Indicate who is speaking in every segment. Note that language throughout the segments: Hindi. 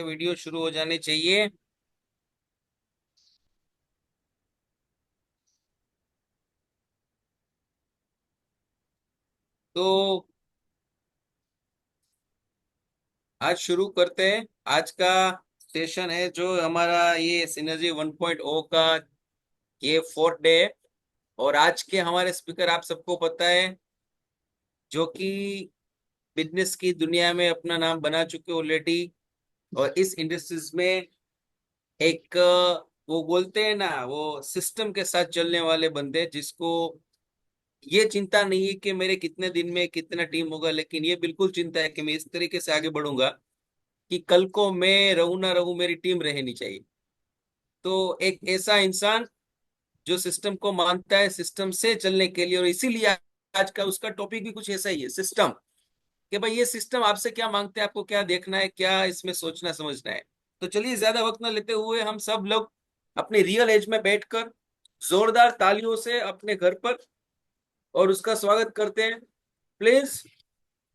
Speaker 1: वीडियो शुरू हो जाने चाहिए। तो आज शुरू करते हैं। आज का सेशन है जो हमारा ये सिनर्जी 1.0 का ये फोर्थ डे है। और आज के हमारे स्पीकर आप सबको पता है, जो कि बिजनेस की दुनिया में अपना नाम बना चुके ऑलरेडी। और इस इंडस्ट्रीज में एक वो बोलते हैं ना, वो सिस्टम के साथ चलने वाले बंदे, जिसको ये चिंता नहीं है कि मेरे कितने दिन में कितना टीम होगा, लेकिन ये बिल्कुल चिंता है कि मैं इस तरीके से आगे बढ़ूंगा कि कल को मैं रहूं ना रहूं, मेरी टीम रहनी चाहिए। तो एक ऐसा इंसान जो सिस्टम को मानता है सिस्टम से चलने के लिए, और इसीलिए आज का उसका टॉपिक भी कुछ ऐसा ही है, सिस्टम। कि भाई ये सिस्टम आपसे क्या मांगता है, आपको क्या देखना है, क्या इसमें सोचना समझना है। तो चलिए ज्यादा वक्त न लेते हुए हम सब लोग अपनी रियल एज में बैठकर जोरदार तालियों से अपने घर पर और उसका स्वागत करते हैं। Please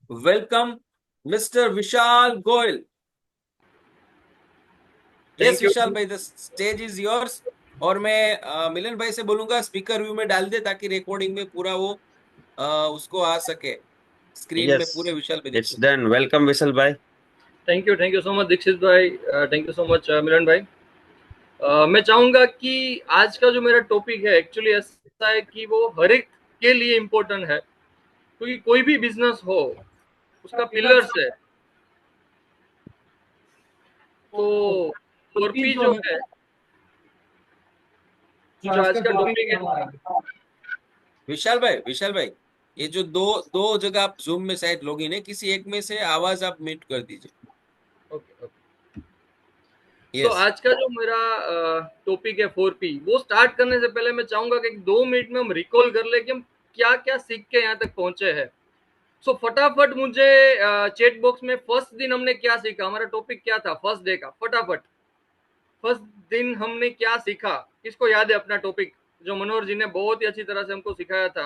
Speaker 1: welcome mister Vishal Goyal. Yes
Speaker 2: thank you.
Speaker 1: Vishal भाई, द स्टेज इज योर्स। और मैं मिलन भाई से बोलूंगा स्पीकर व्यू में डाल दे, ताकि रिकॉर्डिंग में पूरा वो उसको आ सके, स्क्रीन में
Speaker 2: यस,
Speaker 1: पूरे विशाल भाई दिख
Speaker 2: इट्स
Speaker 1: सके।
Speaker 2: डन। वेलकम विशल भाई।
Speaker 3: Thank you so much Dikshit भाई। Thank you so much Milan भाई। मैं चाहूंगा कि आज का जो मेरा टॉपिक है एक्चुअली ऐसा है कि वो हर एक के लिए इम्पोर्टेंट है, क्योंकि कोई भी बिजनेस हो उसका पिलर्स है। तो 4P जो है, जो आज का टॉपिक है।
Speaker 1: विशाल भाई, ये जो दो दो जगह आप जूम में शायद लॉगिन है, किसी एक में से आवाज आप म्यूट कर दीजिए।
Speaker 3: Okay okay. तो
Speaker 1: यस।
Speaker 3: आज का जो मेरा टॉपिक है 4P, वो स्टार्ट करने से पहले मैं चाहूंगा कि 2 मिनट में हम रिकॉल कर ले कि हम क्या क्या सीख के यहाँ तक पहुंचे हैं। फटाफट मुझे चैट बॉक्स में फर्स्ट दिन हमने क्या सीखा, हमारा टॉपिक क्या था फर्स्ट डे का, फटाफट फर्स्ट दिन हमने क्या सीखा। किसको याद है अपना टॉपिक, जो मनोहर जी ने बहुत ही अच्छी तरह से हमको सिखाया था?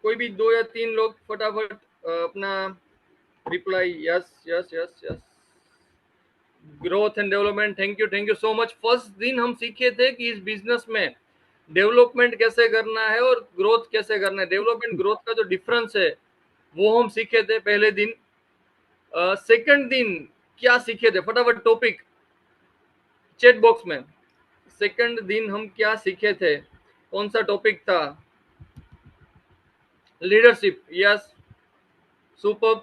Speaker 3: कोई भी 2 या 3 लोग फटाफट अपना reply. Yes yes yes yes. Growth and development, thank you so much. First दिन हम सीखे थे कि इस बिजनेस में डेवलपमेंट कैसे करना है और ग्रोथ कैसे करना है। डेवलपमेंट ग्रोथ का जो डिफरेंस है वो हम सीखे थे पहले दिन। सेकंड दिन क्या सीखे थे, फटाफट टॉपिक चैट बॉक्स में। सेकंड दिन हम क्या सीखे थे, कौन सा टॉपिक था? लीडरशिप। Yes, super.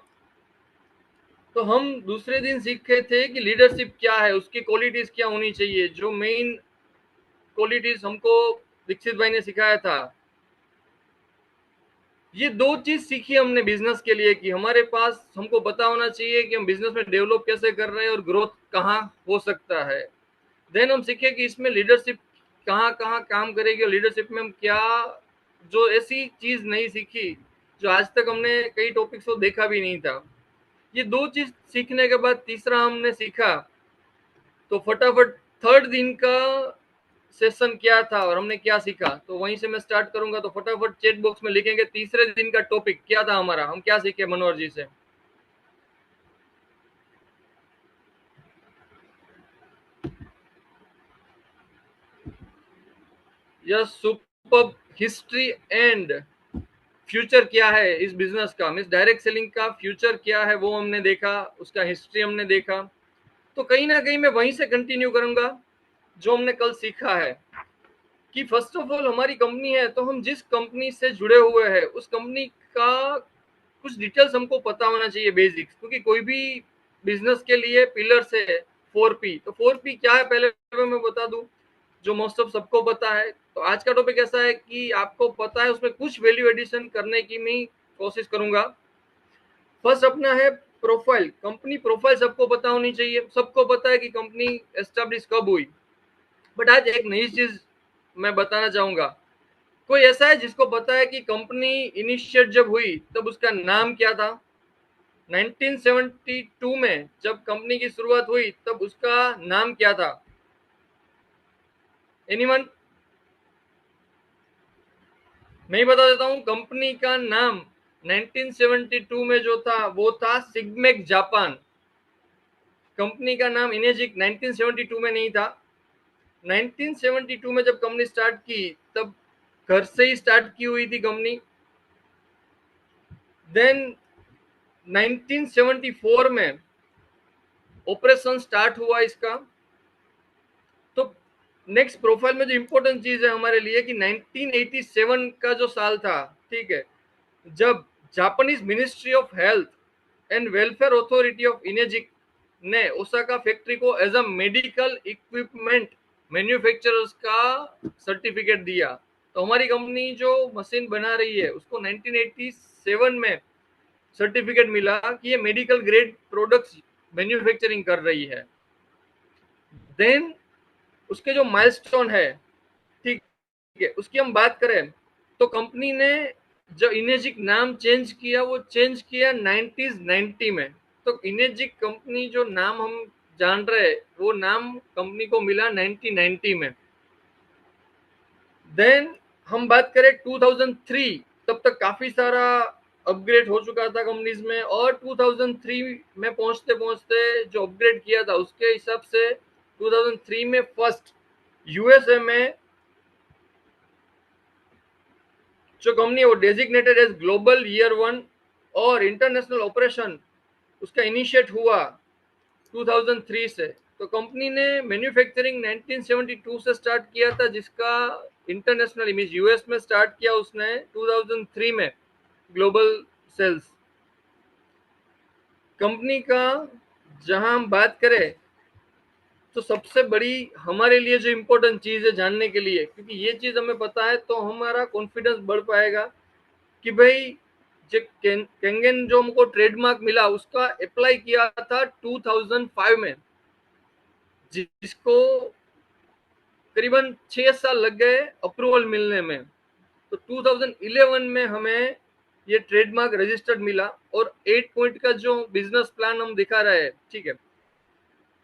Speaker 3: तो हम दूसरे दिन सीखे थे कि लीडरशिप क्या है, उसकी क्वालिटीज क्या होनी चाहिए, जो मेन क्वालिटीज हमको दीक्षित भाई ने सिखाया था। ये दो चीज सीखी हमने बिजनेस के लिए कि हमारे पास, हमको पता होना चाहिए कि हम बिजनेस में डेवलप कैसे कर रहे हैं और ग्रोथ कहाँ हो सकता है। देन हम सीखे कि इसमें लीडरशिप कहाँ कहाँ काम करेगी और लीडरशिप में हम क्या, जो ऐसी चीज नहीं सीखी जो आज तक हमने कई टॉपिक्स को देखा भी नहीं था। ये दो चीज सीखने के बाद तीसरा हमने सीखा। तो फटाफट थर्ड दिन का सेशन क्या था और हमने क्या सीखा, तो वहीं से मैं स्टार्ट करूंगा। तो फटाफट चैट बॉक्स में लिखेंगे तीसरे दिन का टॉपिक क्या था हमारा, हम क्या सीखे मनोहर जी से। Yes, super. History and future क्या है इस बिजनेस का, मीन्स डायरेक्ट सेलिंग का फ्यूचर क्या है वो हमने देखा, उसका हिस्ट्री हमने देखा। तो कहीं ना कहीं मैं वहीं से कंटिन्यू करूंगा जो हमने कल सीखा है कि फर्स्ट ऑफ ऑल हमारी कंपनी है, तो हम जिस कंपनी से जुड़े हुए हैं उस कंपनी का कुछ डिटेल्स हमको पता होना चाहिए, बेसिक्स। क्योंकि कोई भी बिजनेस के लिए पिलर्स है 4P। तो 4P क्या है पहले मैं बता दूं, जो मोस्ट ऑफ सबको पता है। तो आज का टॉपिक ऐसा है कि आपको पता है, उसमें कुछ वैल्यू एडिशन करने की मैं कोशिश करूंगा। फर्स्ट अपना है प्रोफाइल, कंपनी प्रोफाइल सबको पता होनी चाहिए। सबको पता है कि कंपनी एस्टेब्लिश कब हुई, बट आज एक नई चीज मैं बताना चाहूंगा। कोई ऐसा है जिसको पता है कि कंपनी इनिशिएट जब हुई तब उसका नाम क्या था? 1972 में जब कंपनी की शुरुआत हुई तब उसका नाम क्या था? एनीवन? मैं ही बता देता हूँ, कंपनी का नाम 1972 में जो था वो था सिग्मेक जापान। कंपनी का नाम इनेजिक 1972 में नहीं था। 1972 में जब कंपनी स्टार्ट की तब घर से ही स्टार्ट की हुई थी कंपनी। देन 1974 में ऑपरेशन स्टार्ट हुआ इसका। तो नेक्स्ट प्रोफाइल में जो इंपॉर्टेंट चीज है हमारे लिए कि 1987 का जो साल था, ठीक है, जब Japanese ministry of health and welfare authority of Enagic ने ओसाका फैक्ट्री को as a medical equipment manufacturers का सर्टिफिकेट दिया। तो हमारी कंपनी जो मशीन बना रही है उसको 1987 में सर्टिफिकेट मिला कि ये मेडिकल ग्रेड प्रोडक्ट्स मैन्युफैक्चरिंग कर रही है। देन उसके जो माइलस्टोन है, ठीक है, उसकी हम बात करें तो कंपनी ने जो इनेजिक नाम चेंज किया वो चेंज किया 90s में। तो इनेजिक कंपनी जो नाम हम जान रहे हैं वो नाम कंपनी को मिला 1990 में। देन हम बात करें 2003, तब तक काफी सारा अपग्रेड हो चुका था कंपनीज में, और 2003 में पहुंचते पहुंचते जो अपग्रेड किया था उसके हिसाब से 2003 में फर्स्ट यूएसए में जो कंपनी है वो designated as global year one, और इंटरनेशनल ऑपरेशन उसका इनिशिएट हुआ 2003 से। तो कंपनी ने मैन्युफैक्चरिंग 1972 से स्टार्ट किया था, जिसका इंटरनेशनल इमेज यूएस में स्टार्ट किया उसने 2003 में ग्लोबल सेल्स। कंपनी का जहां हम बात करें तो सबसे बड़ी हमारे लिए जो इम्पोर्टेंट चीज है जानने के लिए, क्योंकि ये चीज हमें पता है तो हमारा कॉन्फिडेंस बढ़ पाएगा कि भाई जो केंगन जो हमको ट्रेडमार्क मिला उसका अप्लाई किया था 2005 में, जिसको करीबन 6 साल लग गए अप्रूवल मिलने में। तो 2011 में हमें ये ट्रेडमार्क रजिस्टर्ड मिला, और 8 पॉइंट का जो बिजनेस प्लान हम दिखा रहे हैं, ठीक है,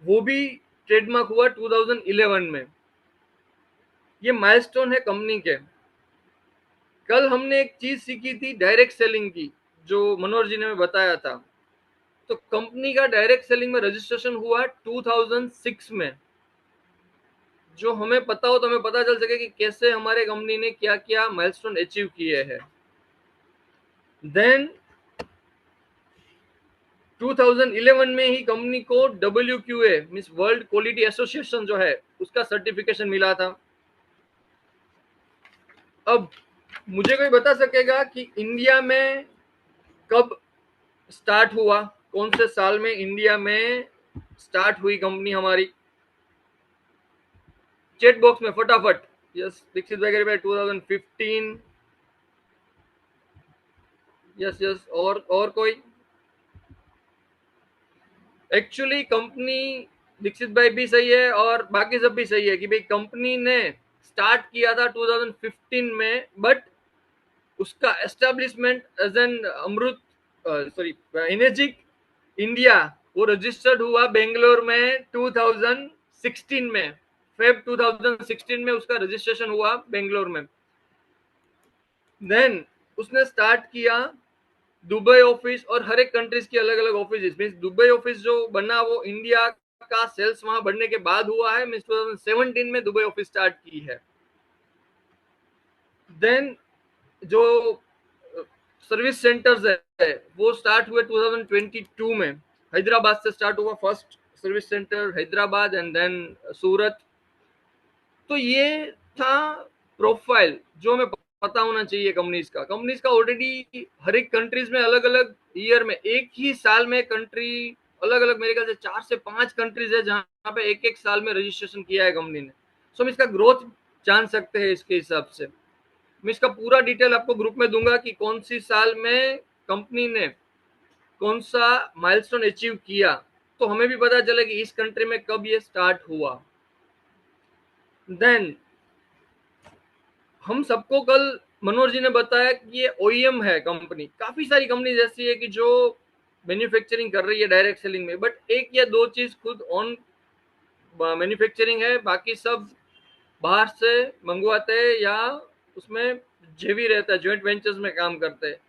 Speaker 3: वो भी ट्रेडमार्क हुआ 2011 में। ये माइलस्टोन है कंपनी के। कल हमने एक चीज सीखी थी डायरेक्ट सेलिंग की, जो मनोहर जी ने हमें बताया था। तो कंपनी का डायरेक्ट सेलिंग में रजिस्ट्रेशन हुआ 2006 में। जो हमें पता हो तो हमें पता चल सके कि कैसे हमारे कंपनी ने क्या क्या माइलस्टोन अचीव किए हैं। देन 2011 में ही कंपनी को WQA means world quality association जो है उसका सर्टिफिकेशन मिला था। अब मुझे कोई बता सकेगा कि इंडिया में कब स्टार्ट हुआ, कौन से साल में इंडिया में स्टार्ट हुई कंपनी हमारी? चैट बॉक्स में फटाफट। यस दीक्षित वगैरह 2015। यस यस, और कोई? एक्चुअली कंपनी, दीक्षित भाई भी सही है और बाकी सब भी सही है कि भाई कंपनी ने स्टार्ट किया था 2015 में, बट उसका establishment as an Amrit sorry Enagic India वो रजिस्टर्ड हुआ बेंगलोर में 2016 में। फेब 2016 में उसका रजिस्ट्रेशन हुआ बेंगलोर में। देन उसने स्टार्ट किया दुबई ऑफिस, और हर एक कंट्रीज की अलग अलग ऑफिस। मीन्स दुबई ऑफिस जो बना वो इंडिया का सेल्स वहां बढ़ने के बाद हुआ है। मीन्स 2017 में दुबई ऑफिस स्टार्ट की है। देन जो सर्विस सेंटर्स है वो स्टार्ट हुए 2022 में। हैदराबाद से स्टार्ट हुआ first service centre Hyderabad, and then Surat. तो ये था प्रोफाइल जो हमें पता होना चाहिए कंपनीज का। कंपनीज का ऑलरेडी हर एक कंट्रीज में अलग अलग ईयर में, एक ही साल में कंट्री अलग अलग, मेरे ख्याल से 4 से 5 कंट्रीज है जहां पे एक एक साल में रजिस्ट्रेशन किया है कंपनी ने। सो हम इसका ग्रोथ जान सकते हैं इसके हिसाब से। मैं इसका पूरा डिटेल आपको ग्रुप में दूंगा कि कौन सी साल में कंपनी ने कौन सा माइलस्टोन अचीव किया, तो हमें भी पता चले कि इस कंट्री में कब ये स्टार्ट हुआ। देन हम सबको कल मनोहर जी ने बताया कि ये ओईएम है कंपनी। काफी सारी कंपनी ऐसी है कि जो मैन्युफैक्चरिंग कर रही है डायरेक्ट सेलिंग में, बट एक या दो चीज खुद ऑन मैन्युफैक्चरिंग है, बाकी सब बाहर से मंगवाते हैं या उसमें जेवी रहता है, ज्वाइंट वेंचर्स में काम करते हैं।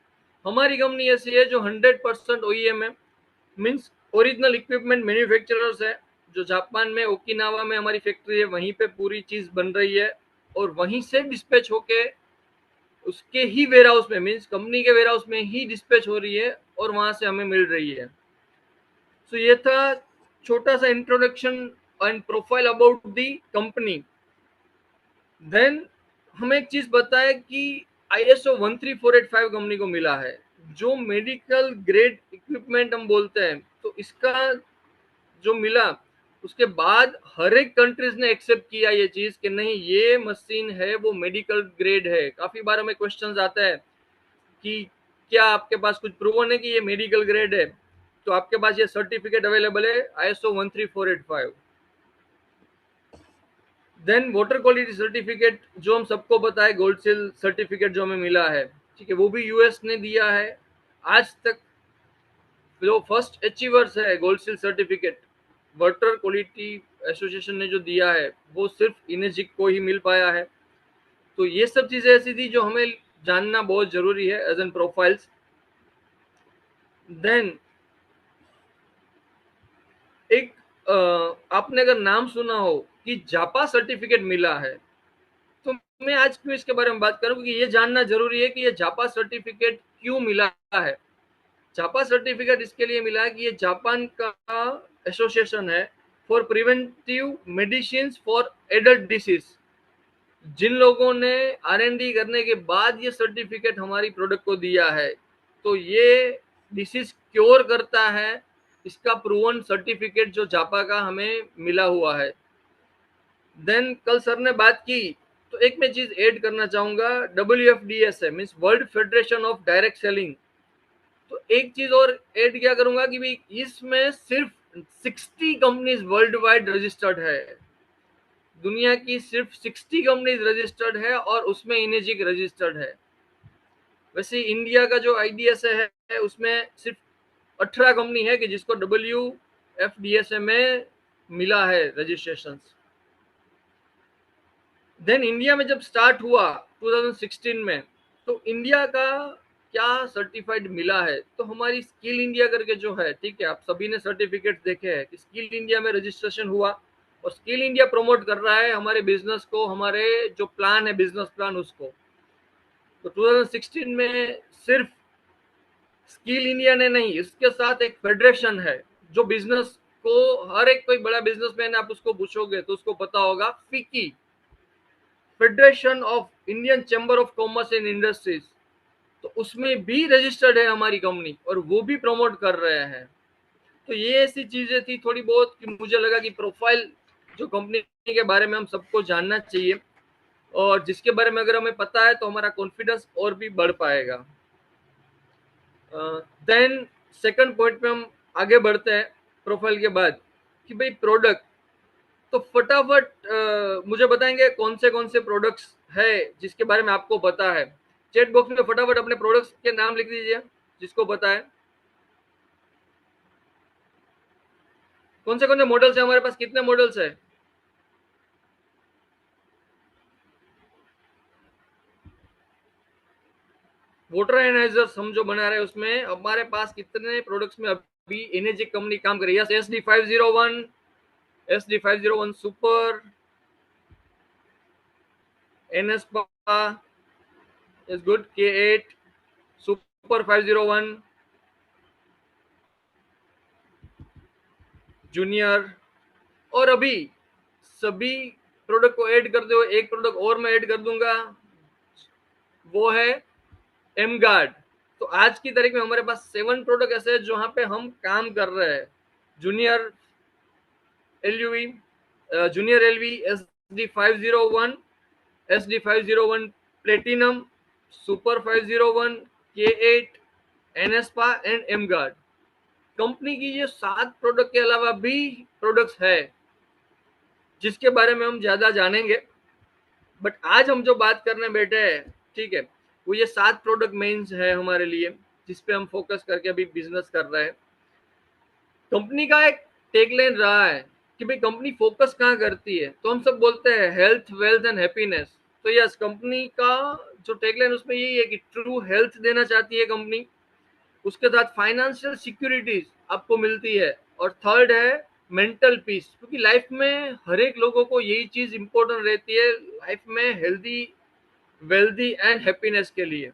Speaker 3: हमारी कंपनी ऐसी है जो 100% ओईएम है, मीन्स ओरिजिनल इक्विपमेंट मैन्युफैक्चरर्स है, जो जापान में ओकिनावा में हमारी फैक्ट्री है, वहीं पे पूरी चीज बन रही है और वहीं से डिस्पैच होके उसके ही वेयर हाउस में, मीन्स कंपनी के वेयर हाउस में ही डिस्पैच हो रही है और वहां से हमें मिल रही है। सो ये था छोटा सा introduction and profile about the company. Then हमें एक चीज बताया कि आईएसओ 13485 कंपनी को मिला है, जो मेडिकल ग्रेड इक्विपमेंट हम बोलते हैं। तो इसका जो मिला उसके बाद हर एक कंट्रीज ने एक्सेप्ट किया ये चीज कि नहीं, ये मशीन है वो मेडिकल ग्रेड है। काफी बार हमें क्वेश्चंस आता है कि क्या आपके पास कुछ प्रूवन है कि ये मेडिकल ग्रेड है, तो आपके पास ये सर्टिफिकेट अवेलेबल है ISO 13485। Then water quality certificate, जो हम सबको पता है गोल्ड सील सर्टिफिकेट जो हमें मिला है, ठीक है, वो भी यूएस ने दिया है। आज तक जो फर्स्ट अचीवर्स है gold seal certificate water quality association ने जो दिया है, वो सिर्फ इनेजिक को ही मिल पाया है। तो ये सब चीजें ऐसी थी जो हमें जानना बहुत जरूरी है एज एन प्रोफाइल्स। देन एक आपने अगर नाम सुना हो कि जापा सर्टिफिकेट मिला है, तो मैं आज क्यों इसके बारे में बात करूं, क्योंकि ये जानना जरूरी है कि ये जापा सर्टिफिकेट क्यों मिला है। जापा सर्टिफिकेट इसके लिए मिला है कि ये जापान का एसोसिएशन है for preventive medicine for adult disease. जिन लोगों ने आर&डी करने के बाद ये सर्टिफिकेट हमारी प्रोडक्ट को दिया है, तो ये डिसीज क्योर करता है, इसका प्रूवन सर्टिफिकेट जो जापा का हमें मिला हुआ है। देन कल सर ने बात की, तो एक मैं चीज ऐड करना चाहूंगा, WFDS है, means world federation of direct selling. तो एक चीज और ऐड किया करूंगा कि भाई इसमें सिर्फ 60 कंपनीज वर्ल्ड वाइड रजिस्टर्ड है। दुनिया की सिर्फ 60 कंपनीज रजिस्टर्ड है और उसमें इनेजिक रजिस्टर्ड है। वैसे इंडिया का जो IDS है उसमें सिर्फ 18 कंपनी है कि जिसको WFDS में मिला है रजिस्ट्रेशन। देन इंडिया में जब स्टार्ट हुआ 2016 में, तो इंडिया का क्या सर्टिफाइड मिला है, तो हमारी स्किल इंडिया करके जो है, ठीक है, आप सभी ने सर्टिफिकेट देखे हैं कि स्किल इंडिया में रजिस्ट्रेशन हुआ और स्किल इंडिया प्रमोट कर रहा है हमारे बिजनेस को, हमारे जो प्लान है बिजनेस प्लान उसको। तो 2016 में सिर्फ स्किल इंडिया ने नहीं, इसके साथ एक फेडरेशन है जो बिजनेस को, हर एक कोई बड़ा बिजनेसमैन आप उसको पूछोगे तो उसको पता होगा, फिकी, federation of Indian chamber of commerce and industries. तो उसमें भी रजिस्टर्ड है हमारी कंपनी और वो भी प्रमोट कर रहे हैं। तो ये ऐसी चीजें थी थोड़ी बहुत कि मुझे लगा कि प्रोफाइल जो कंपनी के बारे में हम सबको जानना चाहिए, और जिसके बारे में अगर हमें पता है तो हमारा कॉन्फिडेंस और भी बढ़ पाएगा। देन सेकंड पॉइंट पे हम आगे बढ़ते हैं प्रोफाइल के बाद, कि भाई प्रोडक्ट। तो फटाफट मुझे बताएंगे कौन से प्रोडक्ट्स है जिसके बारे में आपको पता है। चैट बॉक्स में फटाफट अपने प्रोडक्ट्स के नाम लिख दीजिए जिसको पता है। कौन से मॉडल्स है हमारे पास, कितने मॉडल्स है? वाटर एनालाइजर्स हम जो बना रहे हैं उसमें हमारे पास कितने प्रोडक्ट्स में अभी एनर्जिक कंपनी काम कर रही है? Yes, SD501, SD501 super, Anespa is good, K8, super 501, junior, और अभी सभी प्रोडक्ट को ऐड करते हुए एक प्रोडक्ट और मैं ऐड कर दूंगा, वो है एम गार्ड। तो आज की तारीख में हमारे पास 7 प्रोडक्ट ऐसे हैं जहां पे हम काम कर रहे हैं। Junior LUV, junior LV, SD501, SD501 platinum, super 501, K8, Anespa and M guard. Company की ये 7 प्रोडक्ट के अलावा भी प्रोडक्ट्स है जिसके बारे में हम ज्यादा जानेंगे, बट आज हम जो बात करने बैठे हैं, ठीक है, वो ये 7 प्रोडक्ट मेन्स है हमारे लिए जिसपे हम फोकस करके अभी बिजनेस कर रहे हैं। कंपनी का एक टैगलाइन रहा है कि भाई कंपनी फोकस कहाँ करती है, तो हम सब बोलते हैं हेल्थ, वेल्थ एंड हैप्पीनेस। तो यस, कंपनी का जो टैगलाइन उसमें यही है कि ट्रू हेल्थ देना चाहती है कंपनी, उसके साथ फाइनेंशियल सिक्योरिटीज आपको मिलती है, और थर्ड है मेंटल पीस, क्योंकि लाइफ में हर एक लोगों को यही चीज इंपॉर्टेंट रहती है लाइफ में, हेल्दी, वेल्दी एंड हैप्पीनेस के लिए,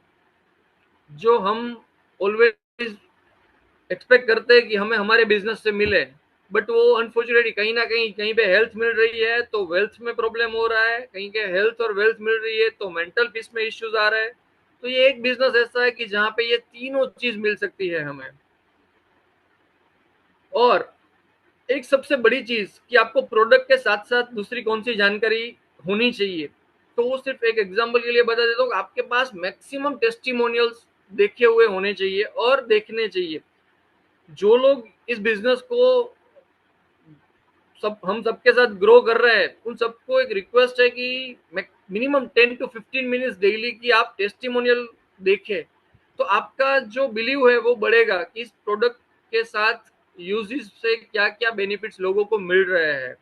Speaker 3: जो हम ऑलवेज एक्सपेक्ट करते हैं कि हमें हमारे बिजनेस से मिले। बट वो अनफॉर्चुनेटली कहीं ना कहीं, कहीं पे हेल्थ मिल रही है तो वेल्थ में प्रॉब्लम हो रहा है, कहीं के हेल्थ और वेल्थ मिल रही है तो मेंटल पीस में इश्यूज आ रहे हैं। तो ये एक बिजनेस ऐसा है कि जहाँ पे ये तीनों चीज मिल सकती है हमें। और एक सबसे बड़ी चीज कि आपको प्रोडक्ट के साथ साथ दूसरी कौन सी जानकारी होनी चाहिए, तो वो सिर्फ एक एग्जांपल के लिए बता देता हूँ, आपके पास मैक्सिमम टेस्टिमोनियल्स देखे हुए होने चाहिए और देखने चाहिए। जो लोग इस बिजनेस को सब हम सबके साथ ग्रो कर रहे हैं, उन सबको एक रिक्वेस्ट है कि मिनिमम 10 to 15 मिनट्स डेली की आप टेस्टिमोनियल देखें, तो आपका जो बिलीव है वो बढ़ेगा कि इस प्रोडक्ट के साथ यूजेस से क्या क्या बेनिफिट्स लोगों को मिल रहे हैं।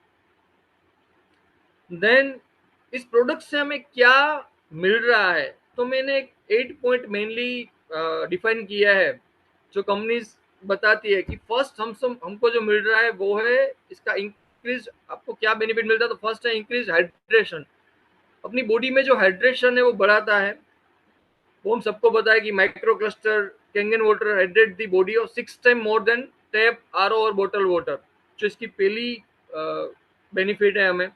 Speaker 3: देन इस प्रोडक्ट से हमें क्या मिल रहा है, तो मैंने एक 8 पॉइंट मेनली डिफाइन किया है, जो कंपनीज बताती है कि फर्स्ट हमको जो मिल रहा है वो है इसका इंक्रीज। आपको क्या बेनिफिट मिलता है, तो फर्स्ट है इंक्रीज हाइड्रेशन। अपनी बॉडी में जो हाइड्रेशन है वो बढ़ाता है। वो हम सबको पता है कि micro cluster Kangen water hydrate the body और 6 time more than tap, RO और बोतल वाटर, जो इसकी पहली बेनिफिट है हमें।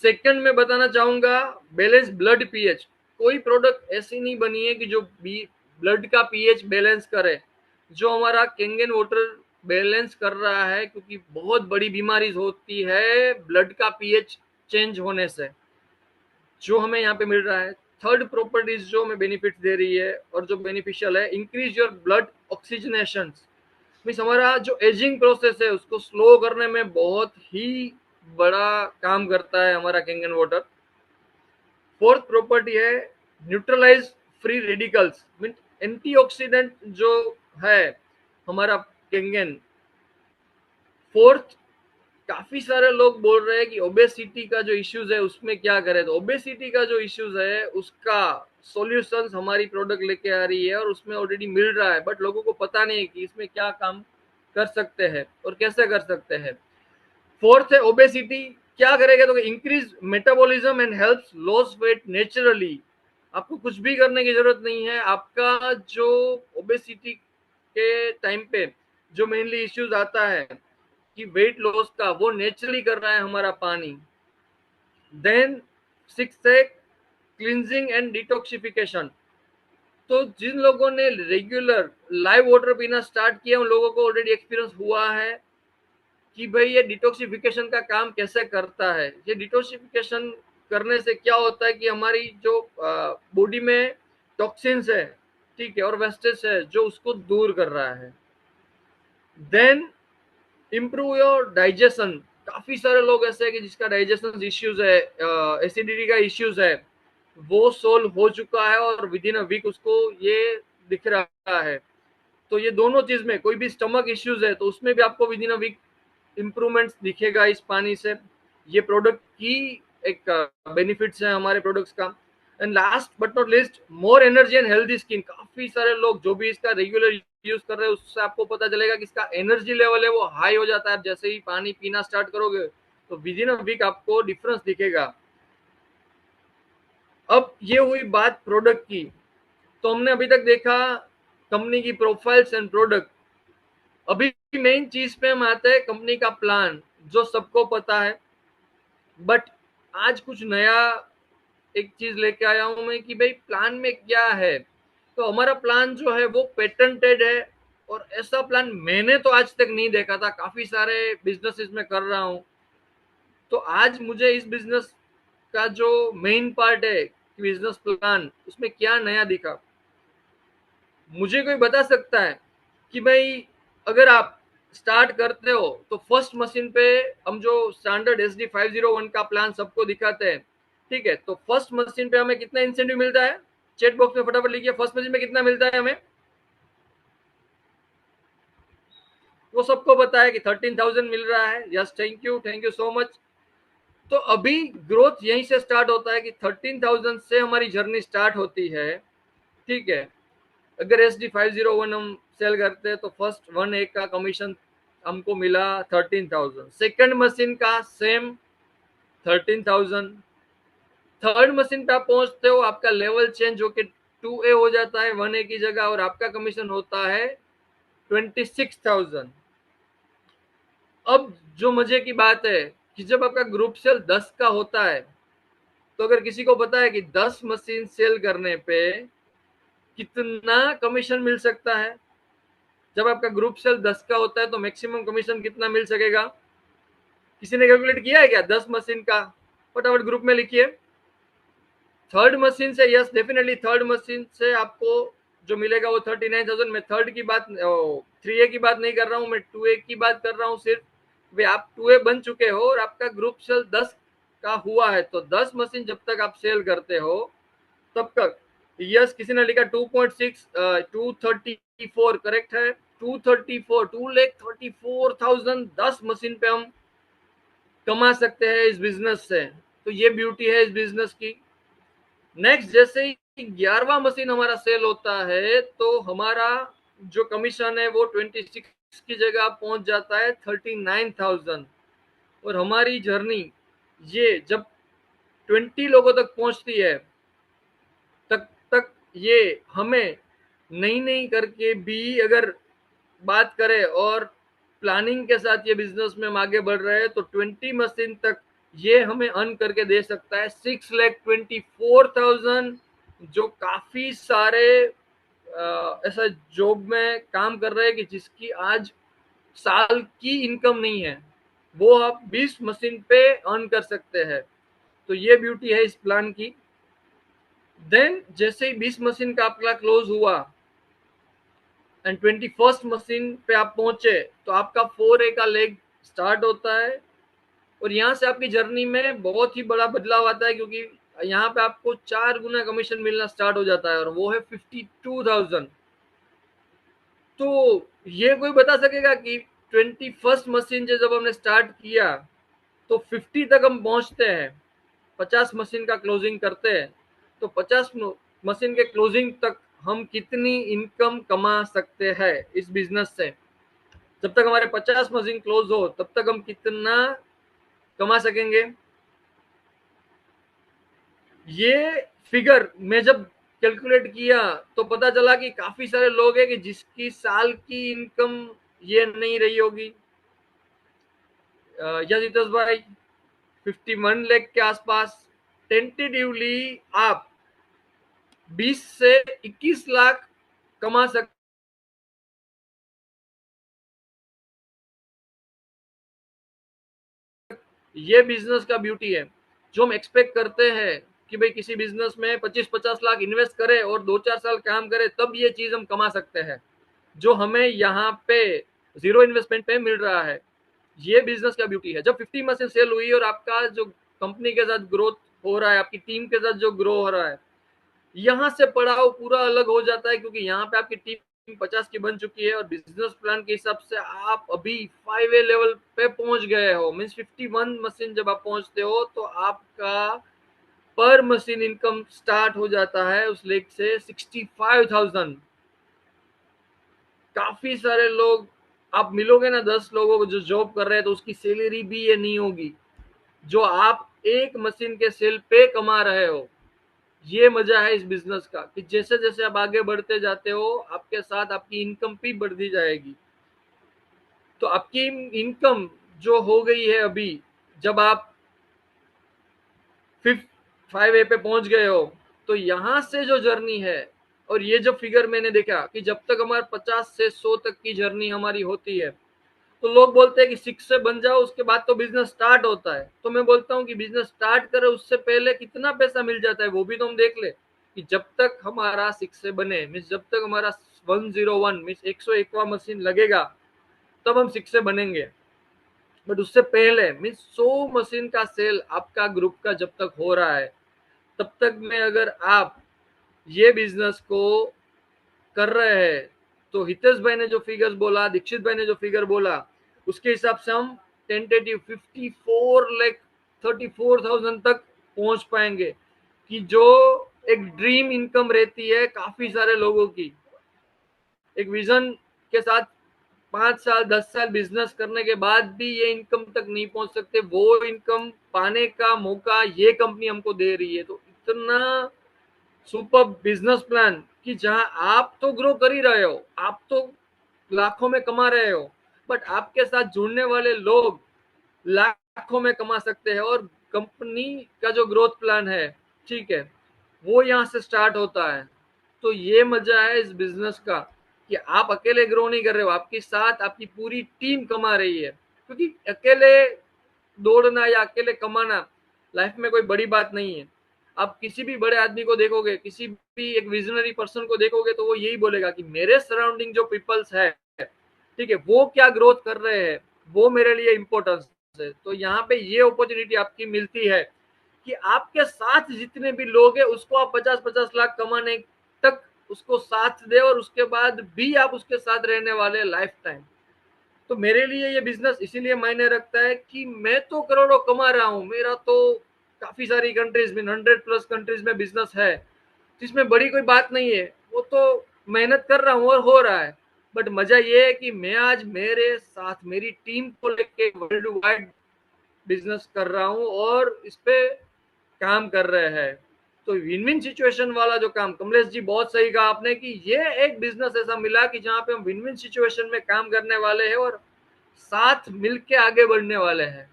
Speaker 3: सेकंड में बताना चाहूंगा बैलेंस ब्लड पीएच। कोई प्रोडक्ट ऐसी नहीं बनी है कि जो ब्लड का पीएच बैलेंस करे, जो हमारा कैंगन वाटर बैलेंस कर रहा है, क्योंकि बहुत बड़ी बीमारी होती है ब्लड का पीएच चेंज होने से, जो हमें यहाँ पे मिल रहा है। थर्ड प्रॉपर्टीज जो हमें बेनिफिट दे रही है और जो बेनिफिशियल है, increase your blood oxygenation, means हमारा जो एजिंग प्रोसेस है उसको स्लो करने में बहुत ही बड़ा काम करता है हमारा कैंगन वाटर। फोर्थ प्रॉपर्टी है neutralize free radicals, mean antioxidant जो है हमारा कैंगन। फोर्थ, काफी सारे लोग बोल रहे हैं कि ओबेसिटी का जो इश्यूज है उसमें क्या करें, तो ओबेसिटी का जो इश्यूज है उसका सॉल्यूशंस हमारी प्रोडक्ट लेके आ रही है और उसमें ऑलरेडी मिल रहा है, बट लोगों को पता नहीं है कि इसमें क्या काम कर सकते हैं और कैसे कर सकते हैं। फोर्थ है ओबेसिटी, क्या करेगा, तो increase metabolism and helps loss weight naturally. आपको कुछ भी करने की जरूरत नहीं है। आपका जो ओबेसिटी के टाइम पे जो मेनली इश्यूज आता है कि वेट लॉस का, वो नेचुरली कर रहा है हमारा पानी। देन सिक्स है क्लींजिंग एंड डिटॉक्सिफिकेशन। तो जिन लोगों ने रेगुलर लाइव वाटर पीना स्टार्ट किया, उन लोगों को ऑलरेडी एक्सपीरियंस हुआ है कि भाई ये डिटॉक्सिफिकेशन का काम कैसे करता है। ये डिटॉक्सिफिकेशन करने से क्या होता है कि हमारी जो बॉडी में टॉक्सिन्स है, ठीक है, और वेस्टेज है, जो उसको दूर कर रहा है। Then improve your digestion. काफी सारे लोग ऐसे हैं कि जिसका डाइजेशन इश्यूज है, एसिडिटी का इश्यूज है, वो सोल्व हो चुका है और विद इन अ वीक उसको ये दिख रहा है। तो ये दोनों चीज में, कोई भी स्टमक इश्यूज है तो उसमें भी आपको within a week improvements दिखेगा इस पानी से। ये प्रोडक्ट की एक बेनिफिट्स है हमारे प्रोडक्ट्स का। And last but not least, more energy and healthy skin. काफी सारे लोग जो भी इसका रेगुलर यूज कर रहे हैं उससे आपको पता चलेगा कि इसका एनर्जी लेवल है वो हाई हो जाता है। आप जैसे ही पानी पीना स्टार्ट करोगे तो विद इन अ वीक आपको डिफरेंस दिखेगा। अब ये हुई बात प्रोडक्ट की। तो हमने अभी तक देखा कंपनी की प्रोफाइल्स एंड प्रोडक्ट। अभी मेन चीज पे हम आते हैं, कंपनी का प्लान, जो सबको पता है। बट आज कुछ नया एक चीज लेके आया हूं मैं कि भाई प्लान में क्या है। तो हमारा प्लान जो है वो पेटेंटेड है, और ऐसा प्लान मैंने तो आज तक नहीं देखा था। काफी सारे बिजनेसेस में कर रहा हूं, तो आज मुझे इस बिजनेस का जो मेन पार्ट है कि बिजनेस प्लान, उसमें क्या नया दिखा। मुझे कोई बता सकता है कि भाई अगर आप स्टार्ट करते हो तो फर्स्ट मशीन पे हम जो स्टैंडर्ड SD 501 का प्लान सबको दिखाते हैं, ठीक है, तो फर्स्ट मशीन पे हमें कितना इंसेंटिव मिलता है, चैट बॉक्स में फटाफट लिखिए, फर्स्ट मशीन पे कितना मिलता है हमें। वो सबको पता है कि 13,000 मिल रहा है। Yes, thank you so much. तो अभी ग्रोथ यहीं से स्टार्ट होता है कि 13,000 से हमारी जर्नी स्टार्ट होती है, ठीक है। अगर SD 501 हम सेल करते हैं तो फर्स्ट 1A का कमीशन हमको मिला 13,000, सेकंड मशीन का सेम 13,000, थर्ड मशीन पे आप पहुंचते हो, आपका लेवल चेंज होके 2A हो जाता है 1A की जगह, और आपका कमीशन होता है 26,000। अब जो मजे की बात है कि जब आपका ग्रुप सेल 10 का होता है, तो अगर किसी को पता है कि 10 मशीन सेल करने पे कितना कमीशन मिल सकता है, जब आपका ग्रुप सेल 10 का होता है तो मैक्सिमम कमीशन कितना मिल सकेगा? किसी ने कैलकुलेट किया है क्या 10 मशीन का? फटाफट ग्रुप में लिखिए। थर्ड मशीन से, यस डेफिनेटली थर्ड मशीन से आपको जो मिलेगा वो 39,000। मैं थर्ड की बात, 3A की बात नहीं कर रहा हूँ, मैं 2A की बात कर रहा हूँ सिर्फ। वे आप 2A बन चुके हो और आपका ग्रुप सेल 10 का हुआ है, तो 10 मशीन जब तक आप सेल करते हो तब तक, यस किसी ने लिखा 2.6, 234 करेक्ट है, 234, 2,34,000 10 मशीन पे हम कमा सकते हैं इस बिजनेस से। तो ये ब्यूटी है इस बिजनेस की। नेक्स्ट, जैसे ही 11वां मशीन हमारा सेल होता है तो हमारा जो कमीशन है वो 26 की जगह पहुंच जाता है 39,000। और हमारी जर्नी ये जब 20 लोगों तक पहुंचती है, तक तक ये हमें नई नई करके भी अगर बात करें और प्लानिंग के साथ ये बिजनेस में हम आगे बढ़ रहे हैं, तो 20 मशीन तक ये हमें अर्न करके दे सकता है 6,24,000, जो काफी सारे ऐसा जॉब में काम कर रहे हैं कि जिसकी आज साल की इनकम नहीं है, वो आप 20 मशीन पे अर्न कर सकते हैं। तो ये ब्यूटी है इस प्लान की। देन जैसे ही 20 मशीन का आपका क्लोज हुआ एंड 21st मशीन पे आप पहुंचे, तो आपका 4A का लेग स्टार्ट होता है। और यहाँ से आपकी जर्नी में बहुत ही बड़ा बदलाव आता है, क्योंकि यहाँ पे आपको 4 गुना कमीशन मिलना स्टार्ट हो जाता है, और वो है 52,000। तो ये कोई बता सकेगा कि 21st मशीन से जब हमने स्टार्ट किया तो 50 तक हम पहुंचते हैं, 50 मशीन का क्लोजिंग करते हैं, तो 50 मशीन के क्लोजिंग तक हम कितनी इनकम कमा सकते हैं इस बिजनेस से? जब तक हमारे 50 मशीन क्लोज हो तब तक हम कितना कमा सकेंगे? ये फिगर मैं जब कैलकुलेट किया तो पता चला कि काफी सारे लोग हैं कि जिसकी साल की इनकम ये नहीं रही होगी। या जितेश भाई 51 लाख के आसपास टेंटेटिवली आप 20 से 21 लाख कमा सकते। ये बिजनेस का ब्यूटी है। जो हम एक्सपेक्ट करते हैं कि भाई किसी बिजनेस में 25-50 लाख इन्वेस्ट करे और 2-4 साल काम करे तब ये चीज हम कमा सकते हैं, जो हमें यहाँ पे जीरो इन्वेस्टमेंट पे मिल रहा है। ये बिजनेस का ब्यूटी है। जब 50 मशीन सेल हुई और आपका जो कंपनी के साथ ग्रोथ हो रहा है, आपकी टीम के साथ जो ग्रो हो रहा है, यहाँ से पड़ाव पूरा अलग हो जाता है, क्योंकि यहाँ पे आपकी टीम 50 की बन चुकी है और बिजनेस प्लान के हिसाब से आप अभी 5A लेवल पे पहुंच गए हो। मीन्स 51 मशीन जब आप पहुंचते हो तो आपका पर मशीन इनकम स्टार्ट हो जाता है उस लेग से 65,000। काफी सारे लोग आप मिलोगे ना, 10 लोगों को जो जॉब कर रहे हैं, तो उसकी सैलरी भी ये नहीं होगी जो आप एक मशीन के सेल पे कमा रहे हो। ये मजा है इस बिजनेस का कि जैसे जैसे आप आगे बढ़ते जाते हो आपके साथ आपकी इनकम भी बढ़ती जाएगी। तो आपकी इनकम जो हो गई है अभी, जब आप 5A पे पहुंच गए हो, तो यहां से जो जर्नी है, और ये जो फिगर मैंने देखा कि जब तक हमारे 50 से 100 तक की जर्नी हमारी होती है, तो लोग बोलते हैं कि 6 से बन जाओ उसके बाद तो बिजनेस स्टार्ट होता है। तो मैं बोलता हूँ कि बिजनेस स्टार्ट करे उससे पहले कितना पैसा मिल जाता है वो भी तो हम देख ले। कि जब तक हमारा 6 से बने, मीन्स जब तक हमारा 101 मीन्स 101वां मशीन लगेगा तब हम 6 से बनेंगे। बट उससे पहले मीन्स 100 मशीन का सेल आपका ग्रुप का जब तक हो रहा है, तब तक में अगर आप ये बिजनेस को कर रहे हैं, तो हितेश भाई ने जो फिगर्स बोला, दीक्षित भाई ने जो फिगर बोला, उसके हिसाब से हम टेंटेटिव 54,34,000 तक पहुंच पाएंगे, कि जो एक ड्रीम इनकम रहती है काफी सारे लोगों की। एक विजन के साथ 5 साल 10 साल बिजनेस करने के बाद भी ये इनकम तक नहीं पहुंच सकते, वो इनकम पाने का मौका ये कंपनी हमको दे रही है। तो इतना सुपर बिजनेस प्लान कि जहां आप तो ग्रो कर ही रहे हो, आप तो लाखों में कमा रहे हो, बट आपके साथ जुड़ने वाले लोग लाखों में कमा सकते हैं। और कंपनी का जो ग्रोथ प्लान है, ठीक है, वो यहाँ से स्टार्ट होता है। तो ये मजा है इस बिजनेस का कि आप अकेले ग्रो नहीं कर रहे हो, आपके साथ आपकी पूरी टीम कमा रही है। क्योंकि अकेले दौड़ना या अकेले कमाना लाइफ में कोई बड़ी बात नहीं है। आप किसी भी बड़े आदमी को देखोगे, किसी भी एक विजनरी पर्सन को देखोगे, तो वो यही बोलेगा कि मेरे सराउंडिंग जो पीपल्स है, ठीक है, वो क्या ग्रोथ कर रहे हैं, वो मेरे लिए इंपॉर्टेंस है। तो यहाँ पे ये अपॉर्चुनिटी आपकी मिलती है कि आपके साथ जितने भी लोग हैं उसको आप 50-50 लाख कमाने तक उसको साथ दे, और उसके बाद भी आप उसके साथ रहने वाले लाइफ टाइम। तो मेरे लिए ये बिजनेस इसीलिए मायने रखता है कि मैं तो करोड़ों कमा रहा हूँ, मेरा तो काफी सारी कंट्रीज में 100+ कंट्रीज में बिजनेस है, जिसमें बड़ी कोई बात नहीं है, वो तो मेहनत कर रहा हूँ और हो रहा है। बट मजा ये है कि मैं आज मेरे साथ मेरी टीम को लेके वर्ल्ड वाइड बिजनेस कर रहा हूँ और इस पे काम कर रहे हैं। तो विन विन सिचुएशन वाला जो काम, कमलेश जी बहुत सही कहा आपने कि ये एक बिजनेस ऐसा मिला कि जहाँ पे हम विन विन सिचुएशन में काम करने वाले हैं और साथ मिलके आगे बढ़ने वाले हैं।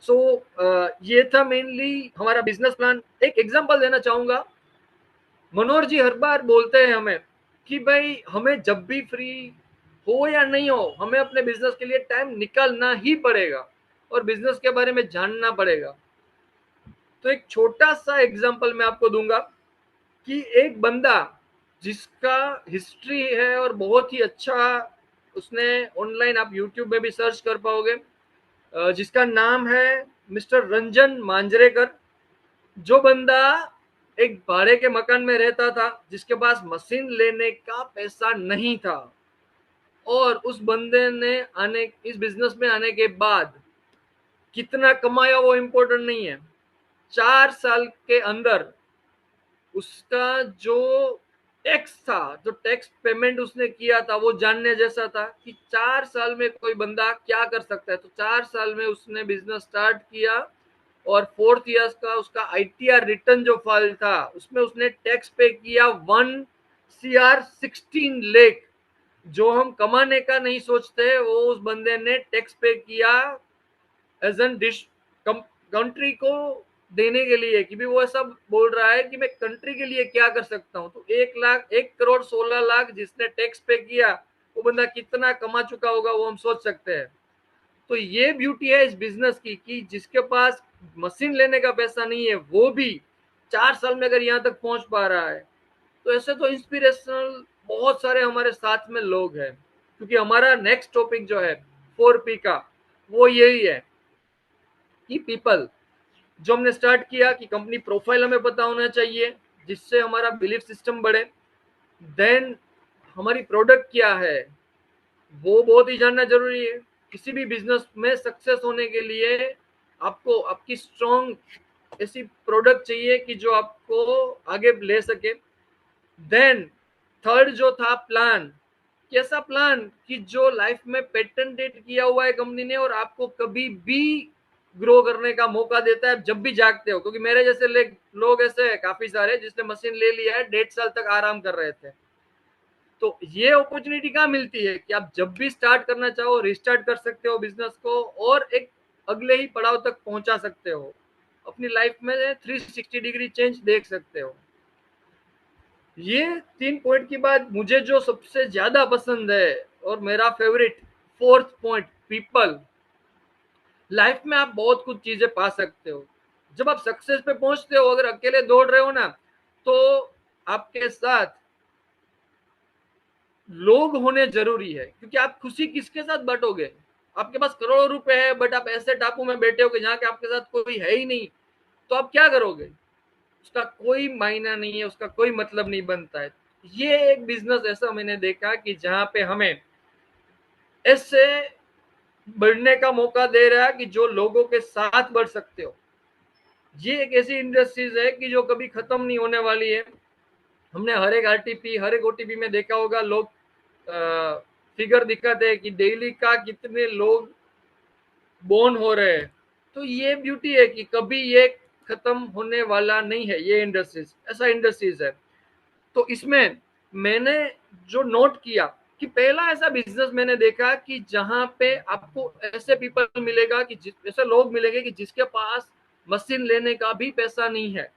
Speaker 3: सो ये था मेनली हमारा बिजनेस प्लान। एक एग्जांपल देना चाहूंगा। मनोहर जी हर बार बोलते हैं हमें कि भाई हमें जब भी फ्री हो या नहीं हो, हमें अपने बिजनेस के लिए टाइम निकालना ही पड़ेगा और बिजनेस के बारे में जानना पड़ेगा। तो एक छोटा सा एग्जांपल मैं आपको दूंगा कि एक बंदा जिसका हिस्ट्री है और बहुत ही अच्छा, उसने ऑनलाइन आप यूट्यूब में भी सर्च कर पाओगे, जिसका नाम है मिस्टर रंजन मांजरेकर। जो बंदा एक भाड़े के मकान में रहता था, जिसके पास मशीन लेने का पैसा नहीं था, और उस बंदे ने आने इस बिजनेस में आने के बाद कितना कमाया वो इम्पोर्टेंट नहीं है। 4 साल के अंदर उसका जो टैक्स था, जो टैक्स पेमेंट उसने किया था, वो जानने जैसा था कि 4 साल में कोई बंदा क्या कर सकता है। तो 4 साल में उसने बिजनेस स्टार्ट किया और 4th ईयर का उसका आईटीआर रिटर्न जो फाइल था, उसमें उसने टैक्स पे किया 1 CR 16 लाख। जो हम कमाने का नहीं सोचते, वो उस बंदे ने टैक्स पे किया एज एन डिश कंट्री को देने के लिए, कि भी वो ऐसा बोल रहा है कि मैं कंट्री के लिए क्या कर सकता हूँ। तो 1 करोड़ 16 लाख जिसने टैक्स पे किया, वो बंदा कितना कमा चुका होगा वो हम सोच सकते हैं। तो ये ब्यूटी है इस बिजनेस की कि जिसके पास मशीन लेने का पैसा नहीं है, वो भी 4 साल में अगर यहाँ तक पहुंच पा रहा है, तो ऐसे तो इंस्पिरेशनल बहुत सारे हमारे साथ में लोग हैं। क्योंकि हमारा नेक्स्ट टॉपिक जो है 4P का, वो यही है कि पीपल। जो हमने स्टार्ट किया कि कंपनी प्रोफाइल हमें पता होना चाहिए, जिससे हमारा बिलीफ सिस्टम बढ़े। देन हमारी प्रोडक्ट क्या है, वो बहुत ही जानना जरूरी है। किसी भी बिजनेस में सक्सेस होने के लिए आपको आपकी स्ट्रॉन्ग ऐसी प्रोडक्ट चाहिए कि जो आपको आगे ले सके। देन थर्ड जो था प्लान, कैसा प्लान कि जो लाइफ में पेटेंटेड किया हुआ है कंपनी ने और आपको कभी भी ग्रो करने का मौका देता है जब भी जागते हो। क्योंकि मेरे जैसे लोग ऐसे हैं काफी सारे जिसने मशीन ले लिया है, 1.5 साल तक आराम कर रहे थे। तो ये अपॉर्चुनिटी कहाँ मिलती है कि आप जब भी स्टार्ट करना चाहो रिस्टार्ट कर सकते हो बिजनेस को और एक अगले ही पड़ाव तक पहुंचा सकते हो, अपनी लाइफ में 360 डिग्री चेंज देख सकते हो। ये 3 पॉइंट की बाद मुझे जो सबसे ज्यादा पसंद है और मेरा favourite 4th point, people. Life में आप बहुत कुछ चीजें पा सकते हो जब आप सक्सेस पे पहुंचते हो। अगर अकेले दौड़ रहे हो ना, तो आपके साथ लोग होने जरूरी है। क्योंकि आप खुशी किसके साथ बांटोगे? आपके पास करोड़ों रुपए है बट आप ऐसे टापू में बैठे हो कि जहाँ के आपके साथ कोई है ही नहीं, तो आप क्या करोगे? उसका कोई मायना नहीं है, उसका कोई मतलब नहीं बनता है। ये एक बिजनेस ऐसा मैंने देखा कि जहां पे हमें ऐसे बढ़ने का मौका दे रहा है कि जो लोगों के साथ बढ़ सकते हो। ये एक ऐसी इंडस्ट्रीज है कि जो कभी खत्म नहीं होने वाली है। हमने हर एक आरटीपी, हर एक ओटीपी में देखा होगा, लोग फिगर दिखाते हैं कि डेली का कितने लोग बोर्न हो रहे हैं। तो ये ब्यूटी है कि कभी ये खत्म होने वाला नहीं है, ये इंडस्ट्रीज ऐसा इंडस्ट्रीज है। तो इसमें मैंने जो नोट किया कि पहला ऐसा बिजनेस मैंने देखा कि जहां पे आपको ऐसे पीपल मिलेगा कि ऐसे लोग मिलेंगे कि जिसके पास मशीन लेने का भी पैसा नहीं है,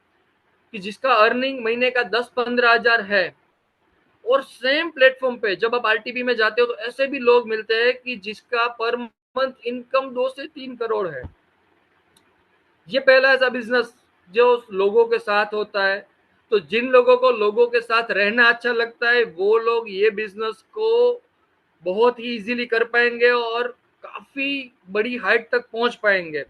Speaker 3: कि जिसका अर्निंग महीने का 10-15 हजार है। और सेम प्लेटफॉर्म पे जब आप आरटीपी में जाते हो तो ऐसे भी लोग मिलते हैं कि जिसका पर मंथ इनकम 2 से 3 करोड़ है। ये पहला ऐसा बिजनेस जो लोगों के साथ होता है। तो जिन लोगों को लोगों के साथ रहना अच्छा लगता है वो लोग ये बिजनेस को बहुत ही इजीली कर पाएंगे और काफी बड़ी हाइट तक पहुंच पाएंगे।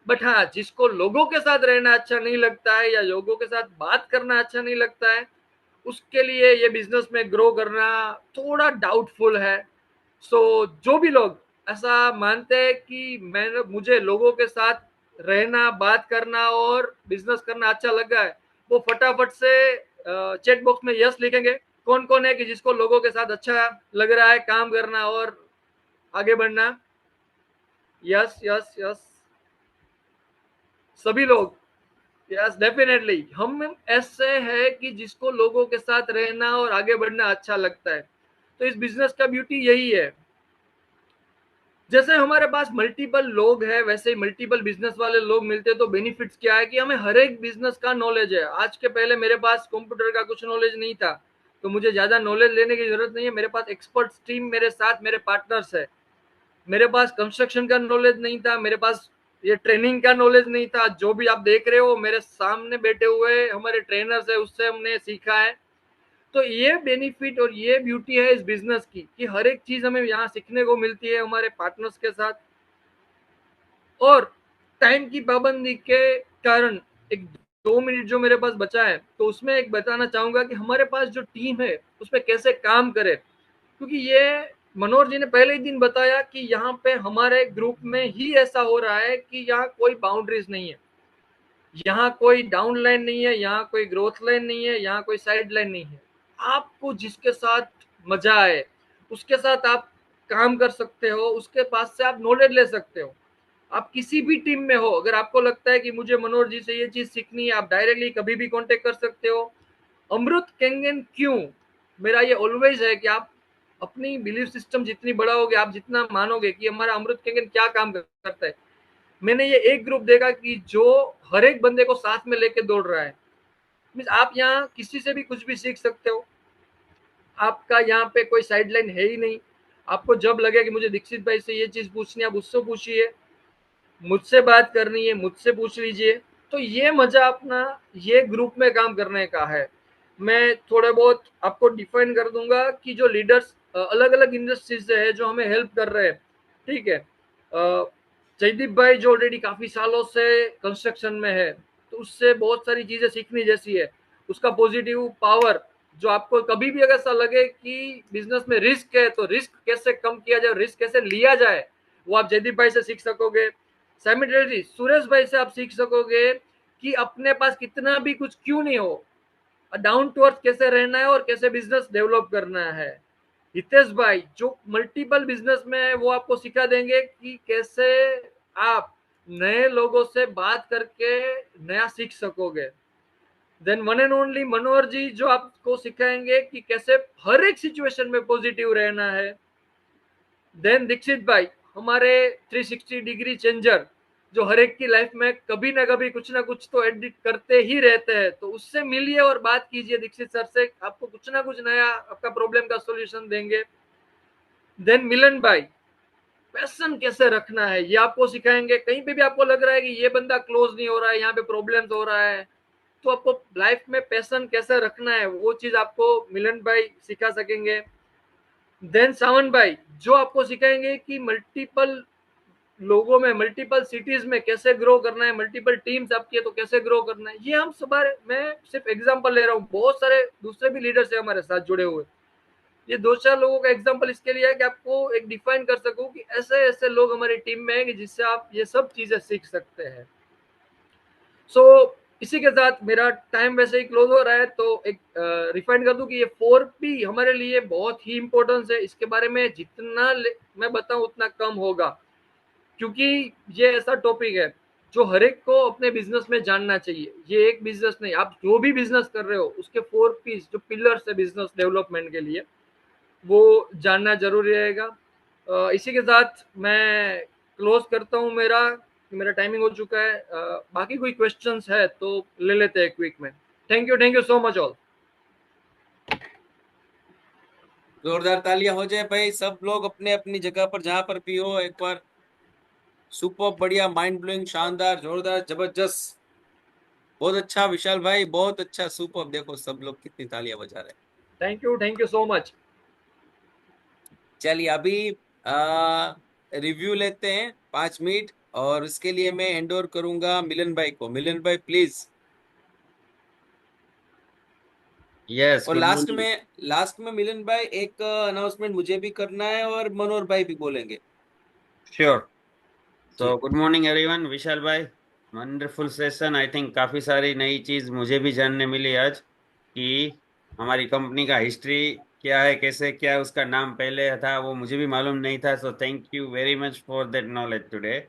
Speaker 3: बट हाँ, जिसको लोगों के साथ रहना अच्छा नहीं लगता है या लोगों के साथ बात करना अच्छा नहीं लगता है, उसके लिए ये बिजनेस में ग्रो करना थोड़ा डाउटफुल है। सो जो भी लोग ऐसा मानते हैं कि मुझे लोगों के साथ रहना, बात करना और बिजनेस करना अच्छा लगा है, वो फटाफट से चैट बॉक्स में यस लिखेंगे। कौन कौन है कि जिसको लोगों के साथ अच्छा लग रहा है काम करना और आगे बढ़ना? यस यस यस, सभी लोग। यस डेफिनेटली, हम ऐसे हैं कि जिसको लोगों के साथ रहना और आगे बढ़ना अच्छा लगता है। तो इस बिजनेस का ब्यूटी यही है। जैसे हमारे पास मल्टीपल लोग हैं वैसे ही मल्टीपल बिजनेस वाले लोग मिलते हैं। तो बेनिफिट्स क्या है कि हमें हर एक बिजनेस का नॉलेज है। आज के पहले मेरे पास कंप्यूटर का कुछ नॉलेज नहीं था, तो मुझे ज्यादा नॉलेज लेने की जरूरत नहीं है। मेरे पास एक्सपर्ट टीम मेरे साथ, मेरे पार्टनर्स है। मेरे पास कंस्ट्रक्शन का नॉलेज नहीं था, मेरे पास ये ट्रेनिंग का नॉलेज नहीं था। जो भी आप देख रहे हो मेरे सामने बैठे हुए हमारे ट्रेनर्स है, उससे हमने सीखा है। तो ये बेनिफिट और ये ब्यूटी है इस बिजनेस की कि हर एक चीज हमें यहाँ सीखने को मिलती है हमारे पार्टनर्स के साथ। और टाइम की पाबंदी के कारण एक 2 मिनट जो मेरे पास बचा है तो उसमें एक बताना चाहूंगा कि हमारे पास जो टीम है उसमें कैसे काम करे। क्योंकि ये मनोहर जी ने पहले ही दिन बताया कि यहाँ पे हमारे ग्रुप में ही ऐसा हो रहा है कि यहाँ कोई बाउंड्रीज नहीं है, यहाँ कोई डाउन लाइन नहीं है, यहाँ कोई ग्रोथ लाइन नहीं है, यहाँ कोई साइड लाइन नहीं है। आपको जिसके साथ मजा आए उसके साथ आप काम कर सकते हो, उसके पास से आप नॉलेज ले सकते हो। आप किसी भी टीम में हो, अगर आपको लगता है कि मुझे मनोहर जी से ये चीज सीखनी है, आप डायरेक्टली कभी भी कांटेक्ट कर सकते हो। अमृत केंगन क्यों, मेरा ये ऑलवेज है कि आप अपनी बिलीफ सिस्टम जितनी बढ़ाओगे, आप जितना मानोगे कि हमारा अमृत केंगन क्या काम करता है। मैंने ये एक ग्रुप देखा कि जो हर एक बंदे को साथ में लेके दौड़ रहा है। मीन्स आप यहाँ किसी से भी कुछ भी सीख सकते हो। आपका यहाँ पे कोई साइडलाइन है ही नहीं। आपको जब लगे कि मुझे दीक्षित भाई से ये चीज पूछनी है, आप उससे पूछिए, मुझसे बात करनी है मुझसे पूछ लीजिए। तो ये मजा अपना ये ग्रुप में काम करने का है। मैं थोड़े बहुत आपको डिफाइन कर दूंगा कि जो लीडर्स अलग अलग इंडस्ट्रीज से है जो हमें हेल्प कर रहे हैं, ठीक है। जयदीप भाई जो ऑलरेडी काफी सालों से कंस्ट्रक्शन में है, तो उससे बहुत सारी चीजें सीखने जैसी है। उसका पॉजिटिव पावर, जो आपको कभी भी अगर ऐसा लगे कि बिजनेस में रिस्क है तो रिस्क कैसे कम किया जाए, रिस्क कैसे लिया जाए, वो आप जयदीप भाई से सीख सकोगे। साइमल्टेनियसली सुरेश भाई से आप सीख सकोगे कि अपने पास कितना भी कुछ क्यों नहीं हो, डाउन टू अर्थ कैसे रहना है और कैसे बिजनेस डेवलप करना है। हितेश भाई जो मल्टीपल बिजनेस में है वो आपको सिखा देंगे कि कैसे आप नए लोगों से बात करके नया सीख सकोगे। देन वन एंड ओनली मनोहर जी जो आपको सिखाएंगे कि कैसे हर एक सिचुएशन में पॉजिटिव रहना है। देन दीक्षित भाई हमारे 360 डिग्री चेंजर, जो हर एक की लाइफ में कभी ना कभी कुछ ना कुछ तो एडिट करते ही रहते हैं। तो उससे मिलिए और बात कीजिए दीक्षित सर से, आपको कुछ ना कुछ नया आपका प्रॉब्लम का सॉल्यूशन देंगे। देन मिलन भाई पैशन कैसे रखना है ये आपको सिखाएंगे। कहीं पे भी आपको लग रहा है कि ये बंदा क्लोज नहीं हो रहा है, यहाँ पे प्रॉब्लम हो रहा है, तो आपको लाइफ में पैशन कैसे रखना है वो चीज आपको मिलन भाई सिखा सकेंगे। देन सावन भाई जो आपको सिखाएंगे कि मल्टीपल लोगों में, मल्टीपल सिटीज में कैसे ग्रो करना है, मल्टीपल टीम्स आपकी है तो कैसे ग्रो करना है। ये हम सब, मैं सिर्फ एग्जांपल ले रहा हूँ, बहुत सारे दूसरे भी लीडर्स है हमारे साथ जुड़े हुए। ये 2-4 लोगों का एग्जांपल इसके लिए है कि आपको एक डिफाइन कर सकूं कि ऐसे ऐसे लोग हमारी टीम में हैं कि जिससे आप ये सब चीजें सीख सकते हैं। सो इसी के साथ मेरा टाइम वैसे ही क्लोज हो रहा है, तो एक रिफाइंड कर दूं कि ये 4P हमारे लिए बहुत ही इंपॉर्टेंस है। इसके बारे में जितना मैं बताऊं उतना कम होगा, क्योंकि ये ऐसा टॉपिक है जो हर एक को अपने बिजनेस में जानना चाहिए। ये एक बिजनेस नहीं, आप जो भी बिजनेस कर रहे हो उसके 4P जो पिलर्स है बिजनेस डेवलपमेंट के लिए, वो जानना जरूरी रहेगा। इसी के साथ मैं क्लोज करता हूँ मेरा टाइमिंग हो चुका है। बाकी कोई क्वेश्चंस है तो ले लेते हैं क्विक में। Thank you so much all.
Speaker 1: जोरदार तालियां हो जाए भाई, सब लोग अपने अपनी जगह पर जहां पर भी हो एक बार। सुपर बढ़िया, माइंड ब्लोइंग, शानदार, जोरदार, जबरदस्त। बहुत अच्छा विशाल भाई, बहुत अच्छा, सुपर। देखो सब लोग कितनी तालियां बजा रहे हैं।
Speaker 3: Thank you so much.
Speaker 1: चलिए अभी आ, रिव्यू लेते हैं 5 मिनट, और उसके लिए मैं हैंड ओवर करूंगा मिलन भाई को। मिलन भाई प्लीज।
Speaker 2: यस,
Speaker 1: और
Speaker 2: गुड मॉर्निंग।
Speaker 1: लास्ट में मिलन भाई एक अनाउंसमेंट मुझे भी करना है, और मनोहर भाई भी बोलेंगे।
Speaker 2: श्योर।
Speaker 1: जी।
Speaker 2: तो गुड मॉर्निंग एवरीवन। विशाल भाई, वंडरफुल सेशन। आई थिंक काफ़ी सारी नई चीज़ मुझे भी जानने मिली आज कि हमारी कंपनी का हिस्ट्री क्या है, कैसे क्या उसका नाम पहले था, वो मुझे भी मालूम नहीं था। सो thank you very much for that knowledge today.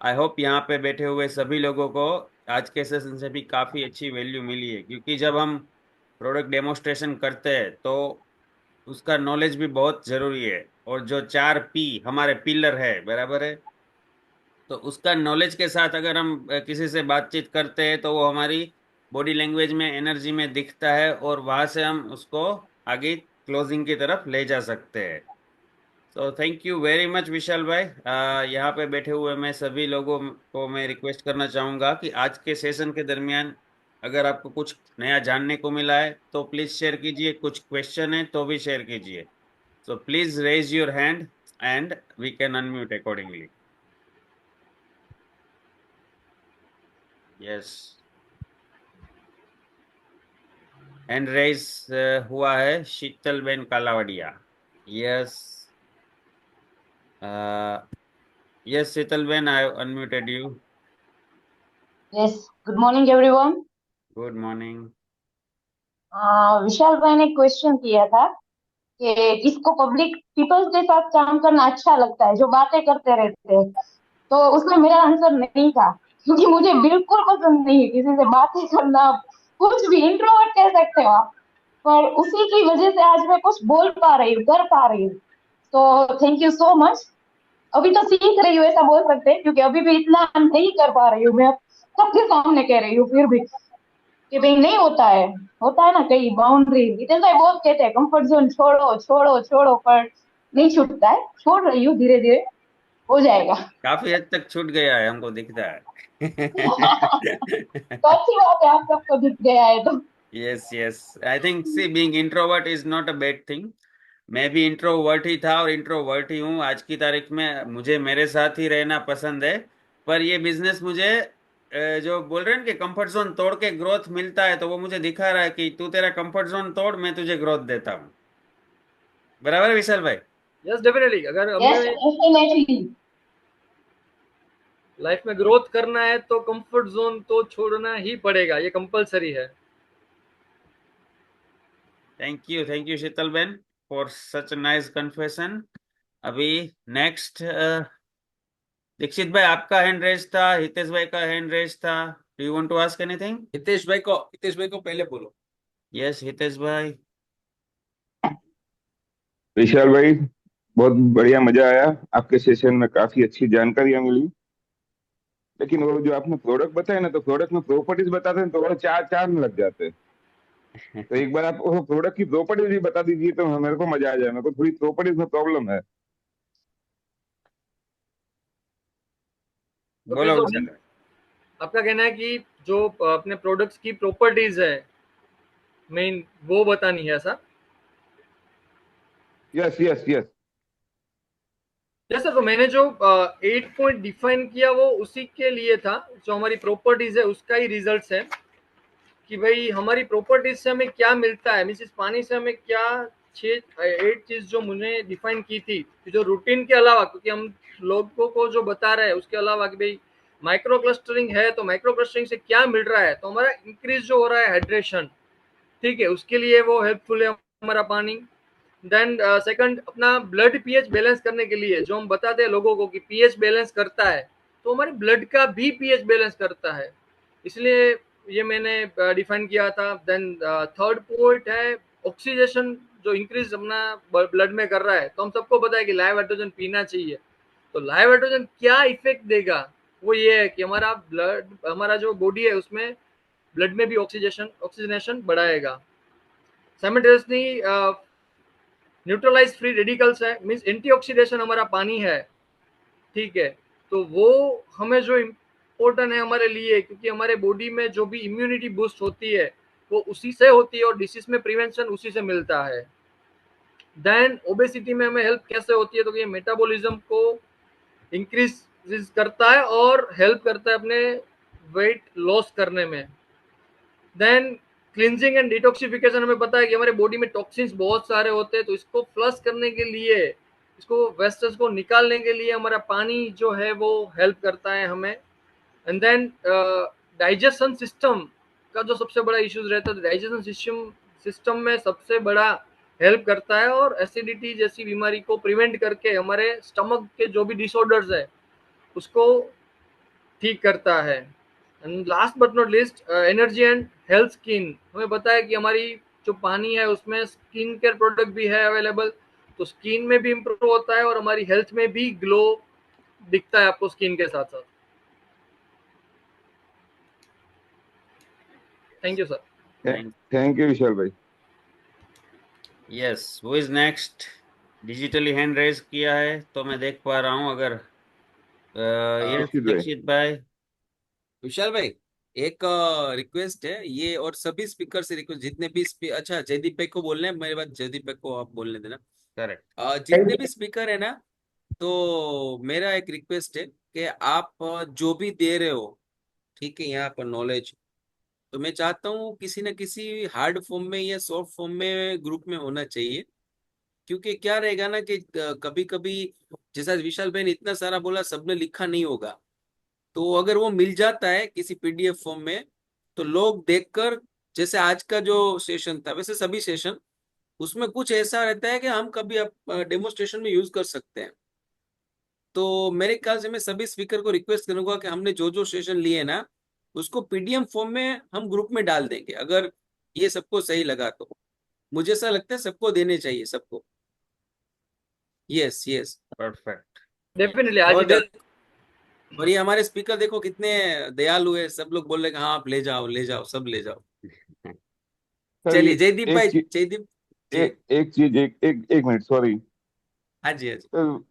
Speaker 2: I hope यहाँ पे बैठे हुए सभी लोगों को आज के सेशन से भी काफ़ी अच्छी वैल्यू मिली है, क्योंकि जब हम प्रोडक्ट डेमोस्ट्रेशन करते हैं तो उसका नॉलेज भी बहुत ज़रूरी है। और जो 4P हमारे पिलर है, बराबर है, तो उसका नॉलेज के साथ अगर हम किसी से बातचीत करते हैं तो वो हमारी बॉडी लैंग्वेज में, एनर्जी में दिखता है, और वहां से हम उसको आगे क्लोजिंग की तरफ ले जा सकते हैं। तो थैंक यू वेरी मच विशाल भाई। यहाँ पे बैठे हुए मैं सभी लोगों को मैं रिक्वेस्ट करना चाहूँगा कि आज के सेशन के दरमियान अगर आपको कुछ नया जानने को मिला है तो प्लीज़ शेयर कीजिए, कुछ क्वेश्चन है तो भी शेयर कीजिए। So please raise your hand and we can unmute accordingly. Yes, hand raise हुआ है Sheetal ben Kalavadia. Yes, yes Sheetal ben, I unmuted you.
Speaker 4: Yes, good morning everyone.
Speaker 2: Good morning.
Speaker 4: Vishal भाई ने क्वेश्चन किया था कि किसको पब्लिक पीपल्स के साथ काम करना अच्छा लगता है, जो बातें करते रहते हैं। तो उसमें मेरा आंसर नहीं था, क्योंकि मुझे बिल्कुल पसंद नहीं है किसी से बातें करना। कुछ भी इंट्रोवर्ट कह सकते हो आप, पर उसी की वजह से आज मैं कुछ बोल पा रही हूँ, कर पा रही हूँ। तो थैंक यू सो मच। अभी तो सीख रही हूँ ऐसा बोल सकते हैं, क्योंकि अभी भी इतना नहीं कर पा रही हूँ मैं। सबके सामने कह रही हूँ फिर भी कि भाई नहीं होता है। होता है ना कई बाउंड्री, इतने सारे बहुत कहते हैं कंफर्ट जोन छोड़ो छोड़ो छोड़ो, पर नहीं छूटता है। छोड़ रही हूँ, धीरे धीरे हो जाएगा।
Speaker 2: काफी हद तक छूट गया है, हमको दिखता
Speaker 4: तो
Speaker 2: है।
Speaker 4: अच्छी बात है, आप सबको दिख गया है तो।
Speaker 2: Yes yes, I think see being introvert is not a bad thing. मैं भी इंट्रोवर्ट ही था और इंट्रोवर्ट ही हूँ आज की तारीख में। मुझे मेरे साथ ही रहना पसंद है। पर ये बिजनेस मुझे जो बोल रहे हैं कि कंफर्ट जोन तोड़ के ग्रोथ मिलता है, तो वो मुझे दिखा रहा है कि तू तेरा कंफर्ट जोन तोड़, मैं तुझे ग्रोथ देता हूँ। बराबर है विशाल भाई?
Speaker 3: यस डेफिनेटली, अगर
Speaker 4: यस,
Speaker 3: हमें
Speaker 4: डेफिनेटली।
Speaker 3: लाइफ में ग्रोथ करना है तो कंफर्ट जोन तो छोड़ना ही पड़ेगा, ये कंपलसरी है।
Speaker 2: Thank you Sheetal ben for such nice confession. अभी नेक्स्ट दीक्षित भाई, आपका हैंड रेज था, हितेश भाई का हैंड रेज था। Do you want to ask anything?
Speaker 1: Hitesh भाई को पहले बोलो।
Speaker 2: यस हितेश भाई।
Speaker 5: विशाल भाई, बहुत बढ़िया, मजा आया। आपके सेशन में काफी अच्छी जानकारियां मिली। लेकिन वो जो आपने प्रोडक्ट बताया ना, तो प्रोडक्ट में प्रॉपर्टीज बताते हैं तो वो चार चार में लग जाते हैं। तो एक बार आप वो प्रोडक्ट की प्रॉपर्टीज भी बता दीजिए तो मेरे को मजा आ जाए। मेरे को थोड़ी प्रॉपर्टीज में प्रॉब्लम है।
Speaker 3: ओके,
Speaker 2: बोलो
Speaker 3: सो
Speaker 2: विशाल भाई।
Speaker 3: आपका कहना है कि जो अपने प्रोडक्ट्स की प्रॉपर्टीज है मेन, वो बतानी है ऐसा?
Speaker 5: Yes yes yes.
Speaker 3: जैसे तो मैंने जो 8 पॉइंट डिफाइन किया वो उसी के लिए था। जो हमारी प्रॉपर्टीज है उसका ही रिजल्ट्स है कि भाई हमारी प्रॉपर्टीज से हमें क्या मिलता है, मीन्स इस पानी से हमें क्या 6 8 चीज जो मुझे डिफाइन की थी कि जो रूटीन के अलावा, क्योंकि हम लोगों को जो बता रहे हैं उसके अलावा कि भाई माइक्रो क्लस्टरिंग है तो माइक्रो क्लस्टरिंग से क्या मिल रहा है, तो हमारा इंक्रीज जो हो रहा है हाइड्रेशन, ठीक है, उसके लिए वो हेल्पफुल है हमारा पानी। देन सेकंड, अपना ब्लड पीएच बैलेंस करने के लिए जो हम बताते हैं लोगों को कि पीएच बैलेंस करता है, तो हमारे ब्लड का भी पीएच बैलेंस करता है, इसलिए ये मैंने डिफाइन किया था। देन थर्ड पॉइंट है ऑक्सीडेशन, जो इंक्रीज अपना ब्लड में कर रहा है, तो हम सबको पता है कि लाइव हाइड्रोजन पीना चाहिए। तो लाइव हाइड्रोजन क्या इफेक्ट देगा, वो ये है कि हमारा ब्लड, हमारा जो बॉडी है उसमें ब्लड में भी ऑक्सीजनेशन बढ़ाएगा। साइमल्टेनियसली न्यूट्रलाइज फ्री रेडिकल्स है, मीन्स एंटीऑक्सीडेशन हमारा पानी है, ठीक है, तो वो हमें जो इम्पोर्टेंट है हमारे लिए, क्योंकि हमारे बॉडी में जो भी इम्यूनिटी बूस्ट होती है वो उसी से होती है और डिसीज में प्रिवेंशन उसी से मिलता है। देन ओबेसिटी में हमें हेल्प कैसे होती है, तो ये मेटाबॉलिज्म को इंक्रीज करता है और हेल्प करता है अपने वेट लॉस करने में। देन क्लिनजिंग एंड डिटॉक्सिफिकेशन, हमें पता है कि हमारे बॉडी में टॉक्सिन्स बहुत सारे होते हैं, तो इसको फ्लश करने के लिए, इसको वेस्टेज को निकालने के लिए हमारा पानी जो है वो हेल्प करता है हमें। एंड देन डाइजेशन सिस्टम का जो सबसे बड़ा इश्यूज रहता है, डाइजेशन सिस्टम में सबसे बड़ा हेल्प करता है और एसिडिटी जैसी बीमारी को प्रिवेंट करके हमारे स्टमक के जो भी डिसऑर्डर्स है उसको ठीक करता है। And last but not list, energy and health skin, हमें पता है कि हमारी जो पानी है उसमें स्किन केयर प्रोडक्ट भी है अवेलेबल, तो स्किन में भी इम्प्रूव होता है और हमारी हेल्थ में भी ग्लो दिखता है आपको स्किन के साथ साथ। Thank you sir.
Speaker 2: Thank
Speaker 5: thank you Vishal भाई।
Speaker 2: Yes, who is next? Digitally hand raise किया है तो मैं देख पा रहा हूँ, अगर यस
Speaker 5: दीक्षित भाई।
Speaker 2: दीक्षित भाई।
Speaker 1: विशाल भाई, एक रिक्वेस्ट है ये, और सभी स्पीकर से रिक्वेस्ट, जितने भी अच्छा जयदीप भाई को बोलना है, मेरे बाद जयदीप भाई को आप बोलने देना।
Speaker 2: करेक्ट।
Speaker 1: जितने भी स्पीकर है ना, तो मेरा एक रिक्वेस्ट है कि आप जो भी दे रहे हो, ठीक है, यहाँ पर नॉलेज, तो मैं चाहता हूँ किसी न किसी हार्ड फॉर्म में या सॉफ्ट फॉर्म में ग्रुप में होना चाहिए। क्योंकि क्या रहेगा ना कि कभी कभी, जैसा विशाल भाई ने इतना सारा बोला, सबने लिखा नहीं होगा, तो अगर वो मिल जाता है किसी पीडीएफ फॉर्म में, तो लोग देखकर, जैसे आज का जो सेशन था, वैसे सभी सेशन, उसमें कुछ ऐसा रहता है कि हम कभी डेमोस्ट्रेशन में यूज कर सकते हैं। तो मेरे ख्याल से मैं सभी स्पीकर को रिक्वेस्ट करूंगा कि हमने जो जो सेशन लिए ना, उसको पीडीएफ फॉर्म में हम ग्रुप में डाल देंगे, अगर ये सबको सही लगा तो। मुझे ऐसा लगता है सबको देने चाहिए, सबको। Yes yes.
Speaker 2: परफेक्ट।
Speaker 3: डेफिनेटली आज
Speaker 1: और और ये हमारे स्पीकर देखो कितने दयालु है, सब लोग बोल रहे हैं कि हाँ आप ले जाओ ले जाओ, सब ले जाओ।
Speaker 5: सर ये
Speaker 1: चलिए जयदीप
Speaker 5: एक
Speaker 1: भाई,
Speaker 5: चीज,
Speaker 1: जयदीप जी।
Speaker 5: एक चीज, एक मिनट, सॉरी
Speaker 1: हाँ जी हाँ जी।
Speaker 5: सर।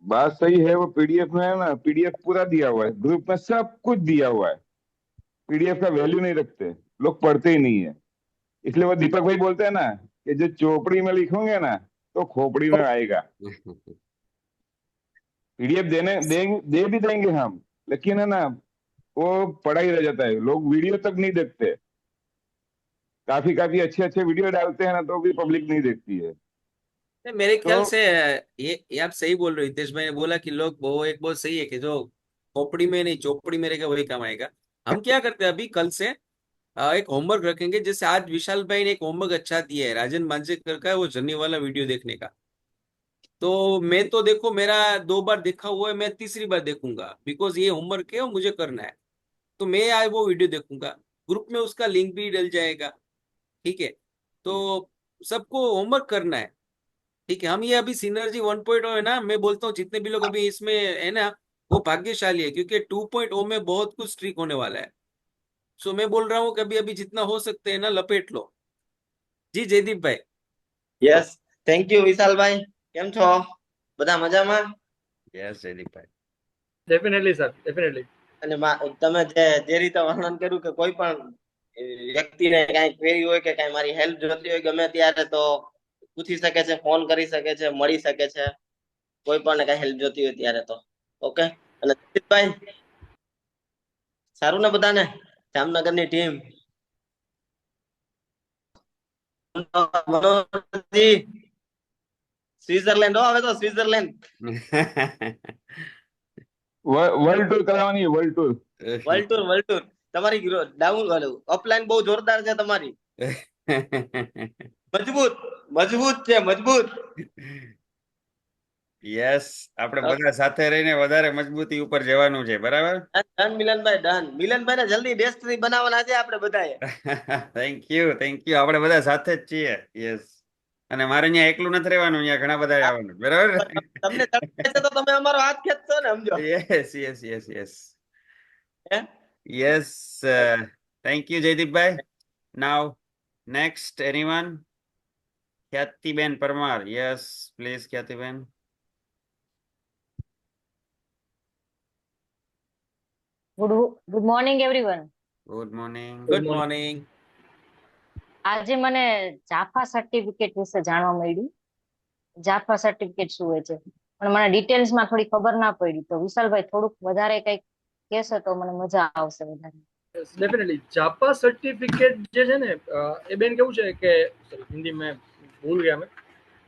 Speaker 5: बात सही है, वो पीडीएफ में है ना, पीडीएफ पूरा दिया हुआ है, ग्रुप में सब कुछ दिया हुआ है। पीडीएफ का वैल्यू नहीं रखते लोग, पढ़ते ही नहीं है। इसलिए वो दीपक भाई बोलते हैं ना कि जो चोपड़ी में लिखोगे ना तो खोपड़ी में आएगा। पीडीएफ दे भी देंगे हम, लेकिन है ना, वो पढ़ा ही रह जाता है, लोग वीडियो तक नहीं देखते। काफी काफी अच्छे अच्छे वीडियो डालते हैं ना, तो भी पब्लिक नहीं देखती है।
Speaker 1: नहीं, मेरे
Speaker 5: तो
Speaker 1: ख्याल से ये आप सही बोल रहे हो। हितेश भाई ने बोला कि लोग, वो एक बहुत सही है कि जो खोपड़ी में नहीं चौपड़ी में रहेगा वही काम आएगा। हम क्या करते हैं, अभी कल से एक होमवर्क रखेंगे। जैसे आज विशाल भाई ने एक होमवर्क अच्छा दिया है, राजन मांजरेकर का है, वो जर्नी वाला वीडियो देखने का। तो मैं तो देखो, मेरा 2 बार देखा हुआ है, मैं तीसरी बार देखूंगा, बिकॉज ये होमवर्क है और मुझे करना है। तो मैं आज वो वीडियो देखूंगा, ग्रुप में उसका लिंक भी डल जाएगा, ठीक है। तो सबको होमवर्क करना है, ठीक है। हम ये अभी सिनर्जी 1.0 है ना, मैं बोलता हूँ जितने भी लोग अभी इसमें है ना, वो भाग्यशाली है, क्योंकि 2.0 में बहुत कुछ ट्रिक होने वाला है। सो मैं बोल रहा हूँ कि अभी अभी जितना हो सकते हैं ना, लपेट लो। जी जयदीप भाई।
Speaker 6: યસ થેન્ક યુ વિશાલભાઈ. કેમ છો? બધા મજામાં?
Speaker 2: यस जयदीप भाई।
Speaker 3: Definitely sir, definitely.
Speaker 6: અને તમે જે રીતે વર્ણન કર્યું કે કોઈ પણ વ્યક્તિને કાંઈ ક્વેરી હોય કે કાંઈ મારી હેલ્પ જોતી હોય ગમે ત્યારે તો પૂછી શકે છે, ફોન કરી શકે છે, મળી શકે છે. કોઈ પણ કાંઈ હેલ્પ જોતી હોય ત્યારે તો ઓકે. અને ભાઈ સારું ને બધાને? જામનગરની ટીમ મનોજી, સ્વિટ્ઝરલેન્ડ હો, હવે તો સ્વિટ્ઝરલેન્ડ.
Speaker 5: વર્લ્ડ ટૂર કરાવવાની, વર્લ્ડ ટૂર.
Speaker 6: વર્લ્ડ ટૂર તમારી ડાઉન અપલાઈન બહુ જોરદાર છે તમારી, મજબૂત મજબૂત છે, મજબૂત.
Speaker 2: યસ, આપણે બધા સાથે રહીને વધારે મજબૂતી ઉપર જવાનું છે, બરાબર.
Speaker 6: ડન મિલનભાઈ, ડન. મિલનભાઈ ને જલ્દી ડેસ્ટિની બનાવવાના છે આપણે બધાએ.
Speaker 2: થેન્ક યુ, આપણે બધા સાથે જ છીએ. યસ, અને મારે અહીંયા એકલું નથી રહેવાનું, અહીંયા ઘણા બધા આવવાનું, બરાબર.
Speaker 6: તમને તકલીફ છે તો તમે અમારો હાથ ખેંચશો ને, સમજો.
Speaker 2: યસ યસ યસ યસ
Speaker 6: હે?
Speaker 2: Yes. Thank you Jaydeepbhai. Now next anyone? Khyatiben Parmar. Yes please Khyatiben.
Speaker 7: Good morning everyone.
Speaker 2: Good morning.
Speaker 1: Good morning.
Speaker 7: આજે મને જાફા સર્ટિફિકેટ વિશે જાણવા મળ્યું. જાફા સર્ટિફિકેટ શું હોય છે, પણ મને ડિટેલ્સમાં થોડી ખબર ના પડી, તો વિશાલભાઈ થોડુંક વધારે કંઈક કહેશો તો મને મજા આવશે વધારે.
Speaker 3: डेफिनेटली जापा सर्टिफिकेट જે છે ને એ બેન કેવું છે કે हिंदी में भूल गया मैं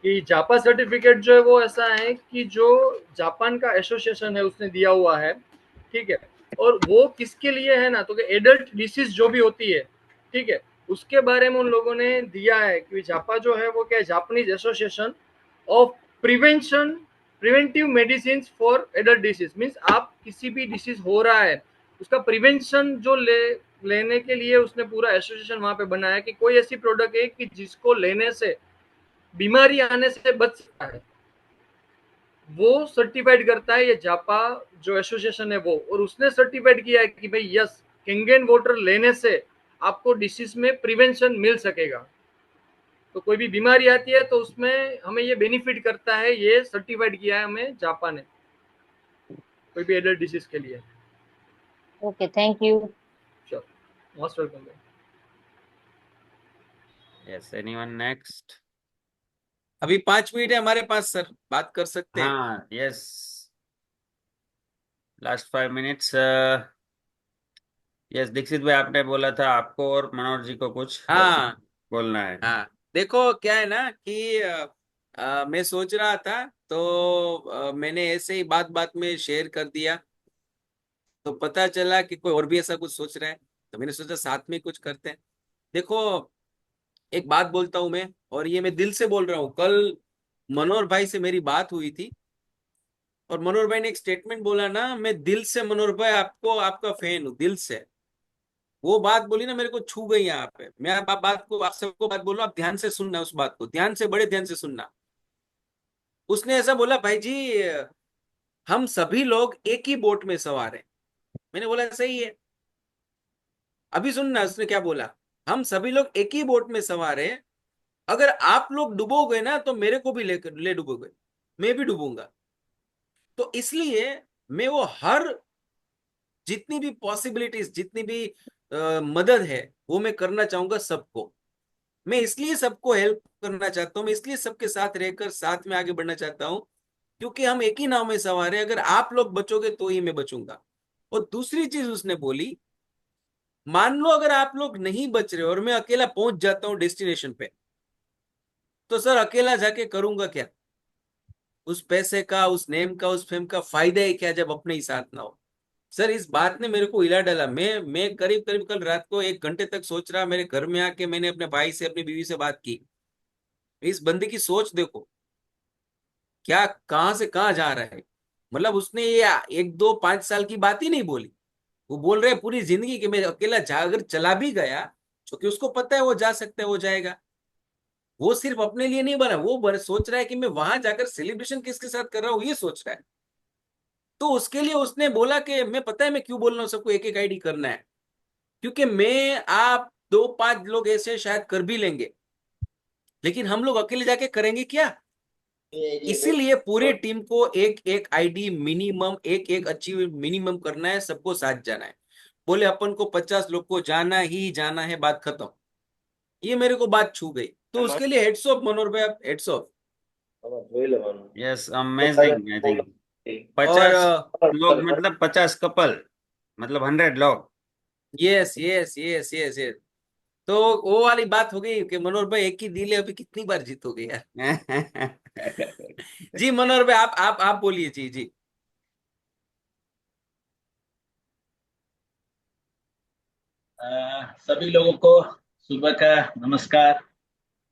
Speaker 3: कि जापा सर्टिफिकेट जो है वो ऐसा है कि जो जापान का एसोसिएशन है उसने दिया हुआ है, ठीक है। और वो किसके लिए है ना, तो कि एडल्ट डिसीज जो भी होती है, ठीक है, उसके बारे में उन लोगों ने दिया है कि जापा जो है वो क्या है, Japanese association of preventive medicine for adult disease. Means आप किसी भी डिसीज हो रहा है उसका प्रिवेंशन जो लेने के लिए उसने पूरा एसोसिएशन वहां पे बनाया कि कोई ऐसी प्रोडक्ट है कि जिसको लेने से बीमारी आने से बच सकता है, वो सर्टिफाइड करता है ये जापा जो एसोसिएशन है वो। और उसने सर्टिफाइड किया है कि भाई यस, किंगेन वाटर लेने से आपको डिसीज में प्रिवेंशन मिल सकेगा। तो कोई भी बीमारी आती है तो उसमें हमें ये बेनिफिट करता है, ये सर्टिफाइड किया है हमें जापा ने कोई भी एडल्ट डिसीज के लिए।
Speaker 7: Okay, thank you.
Speaker 3: Sure, most welcome.
Speaker 2: Yes, anyone next?
Speaker 1: अभी 5 मिनट है हमारे पास सर, बात कर सकते हैं।
Speaker 2: हाँ, yes, last 5 minutes. Yes Dixit भाई, आपने बोला था आपको और मनोज जी को कुछ
Speaker 1: हाँ
Speaker 2: बोलना है.
Speaker 1: हाँ, देखो क्या है ना कि मैं सोच रहा था तो मैंने ऐसे ही बात बात में शेयर कर दिया, तो पता चला कि कोई और भी ऐसा कुछ सोच रहा है, तो मैंने सोचा साथ में कुछ करते हैं। देखो एक बात बोलता हूं मैं, और ये मैं दिल से बोल रहा हूँ। कल मनोहर भाई से मेरी बात हुई थी और मनोहर भाई ने एक स्टेटमेंट बोला ना, मैं दिल से मनोहर भाई आपको, आपका फैन हूँ दिल से। वो बात बोली ना, मेरे को छू गई यहाँ पे। मैं आप बात को, आप सबको बात बोल रहा हूँ, आप ध्यान से सुनना, उस बात को ध्यान से, बड़े ध्यान से सुनना। उसने ऐसा बोला, भाई जी हम सभी लोग एक ही बोट में सवार हैं। मैंने बोला सही है। अभी सुनना उसने क्या बोला, हम सभी लोग एक ही बोट में सवार हैं, अगर आप लोग डूबोगे ना तो मेरे को भी ले डूबोगे, मैं भी डूबूंगा। तो इसलिए मैं वो हर जितनी भी पॉसिबिलिटीज, जितनी भी मदद है वो मैं करना चाहूंगा सबको। मैं इसलिए सबको हेल्प करना चाहता हूँ, मैं इसलिए सबके साथ रहकर साथ में आगे बढ़ना चाहता हूँ, क्योंकि हम एक ही नाव में सवार हैं। अगर आप लोग बचोगे तो ही मैं बचूंगा। और दूसरी चीज उसने बोली, मान लो अगर आप लोग नहीं बच रहे और मैं अकेला पहुंच जाता हूं डेस्टिनेशन पे, तो सर अकेला जाके करूंगा क्या? उस पैसे का, उस नेम का, उस फेम का फायदा है क्या जब अपने ही साथ ना हो? सर इस बात ने मेरे को हिला डाला। मैं करीब करीब कल रात को 1 घंटे तक सोच रहा। मेरे घर में आके मैंने अपने भाई से, अपनी बीवी से बात की। इस बंदे की सोच देखो, क्या कहां से कहां जा रहा है। मतलब उसने ये 1 2 5 साल की बात ही नहीं बोली, वो बोल रहे पूरी जिंदगी कि मैं अकेला जा, अगर चला भी गया, क्योंकि उसको पता है वो जा सकता है, वो जाएगा। वो सिर्फ अपने लिए नहीं बना, वो सोच रहा है कि मैं वहां जाकर सेलिब्रेशन किसके साथ कर रहा हूँ, ये सोच रहा है। तो उसके लिए उसने बोला कि मैं, पता है मैं क्यों बोल रहा हूँ सबको एक एक आईडी करना है, क्योंकि मैं, आप 2 5 लोग ऐसे शायद कर भी लेंगे, लेकिन हम लोग अकेले जाके करेंगे क्या? इसीलिए पूरे टीम को एक एक आईडी मिनिमम, एक एक अचीव मिनिमम करना है, सबको साथ जाना है। बोले अपन को 50 लोग को जाना ही जाना है, बात खत्म। ये मेरे को बात छू गई, तो उसके लिए हेड्स ऑफ मनोहर भाई, आप heads of.
Speaker 2: Yes, amazing. I think 50 लोग मतलब 50 कपल, मतलब 100 लोग।
Speaker 1: Yes yes yes yes yes. तो वो वाली बात हो गई कि मनोहर भाई एक ही दिल है, अभी कितनी बार जीतोगे यार। जी मनोहर भाई, आप बोलिए। जी जी।
Speaker 8: सभी लोगों को सुबह का नमस्कार।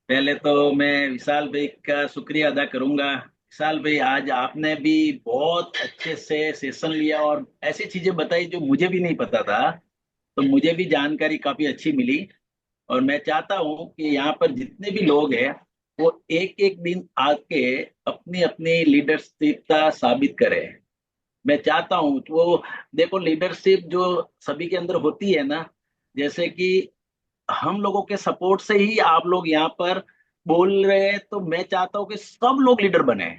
Speaker 8: पहले तो मैं विशाल भाई का शुक्रिया अदा करूंगा। विशाल भाई, आज आपने भी बहुत अच्छे से सेशन लिया और ऐसी चीजें बताई जो मुझे भी नहीं पता था, तो मुझे भी जानकारी काफी अच्छी मिली। और मैं चाहता हूँ कि यहाँ पर जितने भी लोग हैं वो एक एक दिन आके अपनी अपनी लीडरशिप का साबित करें। मैं चाहता हूँ तो वो, देखो, लीडरशिप जो सभी के अंदर होती है ना, जैसे कि हम लोगों के सपोर्ट से ही आप लोग यहाँ पर बोल रहे हैं, तो मैं चाहता हूँ कि सब लोग लीडर बने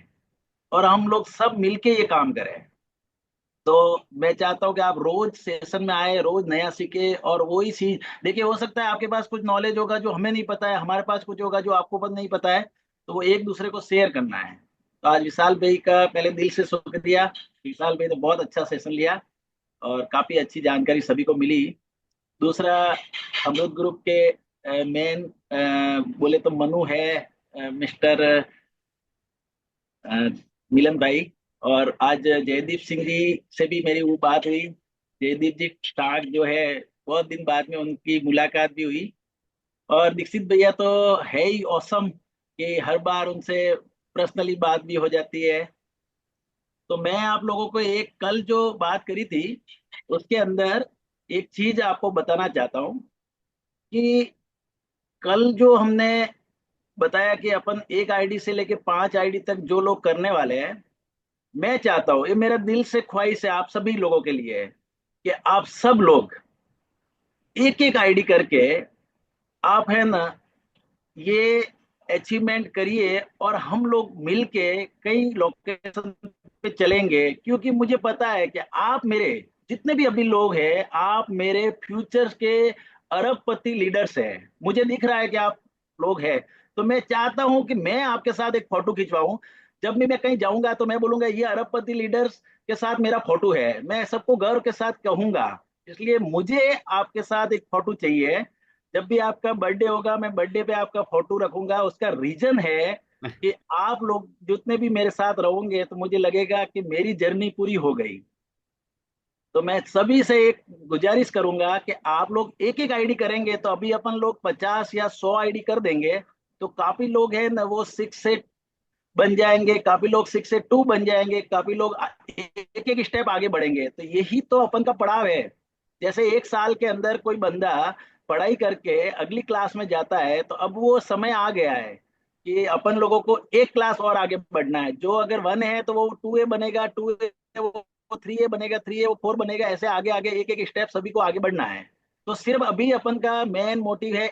Speaker 8: और हम लोग सब मिलके ये काम करें। तो मैं चाहता हूँ कि आप रोज सेशन में आए, रोज नया सीखे और वही चीज देखिए। हो सकता है आपके पास कुछ नॉलेज होगा जो हमें नहीं पता है, हमारे पास कुछ होगा जो आपको पता नहीं पता है, तो वो एक दूसरे को शेयर करना है। तो आज विशाल भाई का पहले दिल से शुक्रिया। विशाल भाई ने बहुत अच्छा सेशन लिया और काफी अच्छी जानकारी सभी को मिली। दूसरा, अमृत ग्रुप के मेन बोले तो मनु है, मिस्टर मिलन भाई। और आज जयदीप सिंह जी से भी मेरी वो बात हुई। जयदीप जी स्टार्ट जो है, बहुत दिन बाद में उनकी मुलाकात भी हुई। और दीक्षित भैया तो है ही औसम कि हर बार उनसे पर्सनली बात भी हो जाती है। तो मैं आप लोगों को एक कल जो बात करी थी उसके अंदर एक चीज आपको बताना चाहता हूँ कि कल जो हमने बताया कि अपन एक आईडी से लेके 5 आईडी तक जो लोग करने वाले हैं, मैं चाहता हूं, ये मेरा दिल से ख्वाहिश है आप सभी लोगों के लिए है कि आप सब लोग एक एक आईडी करके, आप है ना, ये अचीवमेंट करिए और हम लोग मिलके कई लोकेशन पे चलेंगे। क्योंकि मुझे पता है कि आप मेरे जितने भी अभी लोग हैं, आप मेरे फ्यूचर के अरबपति लीडर्स हैं। मुझे दिख रहा है कि आप लोग हैं। तो मैं चाहता हूं कि मैं आपके साथ एक फोटो खिंचवाऊं। जब भी मैं कहीं जाऊंगा तो मैं बोलूंगा ये अरबपति लीडर्स के साथ मेरा फोटो है, मैं सबको गर्व के साथ कहूंगा। इसलिए मुझे आपके साथ एक फोटो चाहिए। जब भी आपका बर्थडे होगा मैं बर्थडे पे आपका फोटो रखूंगा। उसका रीजन है कि आप लोग जितने भी मेरे साथ रहोगे तो मुझे लगेगा कि मेरी जर्नी पूरी हो गई। तो मैं सभी से एक गुजारिश करूंगा कि आप लोग एक एक आईडी करेंगे तो अभी अपन लोग 50 या 100 आईडी कर देंगे, तो काफी लोग हैं ना वो 6 से बन जाएंगे, काफी लोग 6 से 2 बन जाएंगे, काफी लोग एक एक स्टेप आगे बढ़ेंगे। तो यही तो अपन का पड़ाव है। जैसे एक साल के अंदर कोई बंदा पढ़ाई करके अगली क्लास में जाता है, तो अब वो समय आ गया है कि अपन लोगों को एक क्लास और आगे बढ़ना है। जो अगर 1 है तो वो 2A बनेगा, 2A वो 3A बनेगा, 3A वो 4 बनेगा, ऐसे आगे आगे एक एक स्टेप सभी को आगे बढ़ना है। तो सिर्फ अभी अपन का मेन मोटिव है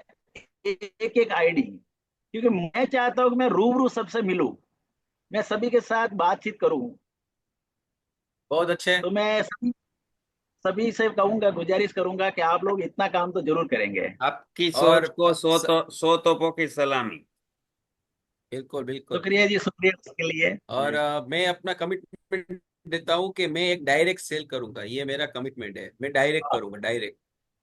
Speaker 8: एक एक आईडी। क्योंकि मैं चाहता हूँ कि मैं रूबरू सबसे मिलूं, मैं सभी के साथ बातचीत करूं।
Speaker 1: बहुत अच्छे।
Speaker 8: तो मैं सभी सभी से कहूंगा, गुजारिश करूंगा कि आप लोग इतना काम तो जरूर करेंगे।
Speaker 2: आपकी
Speaker 1: और
Speaker 2: सोच को सौ तोपों की सलामी।
Speaker 1: बिल्कुल बिल्कुल।
Speaker 8: शुक्रिया जी, शुक्रिया उसके लिए।
Speaker 1: और मैं अपना कमिटमेंट देता हूँ कि मैं एक डायरेक्ट सेल करूंगा, ये मेरा कमिटमेंट है, मैं डायरेक्ट करूंगा, डायरेक्ट।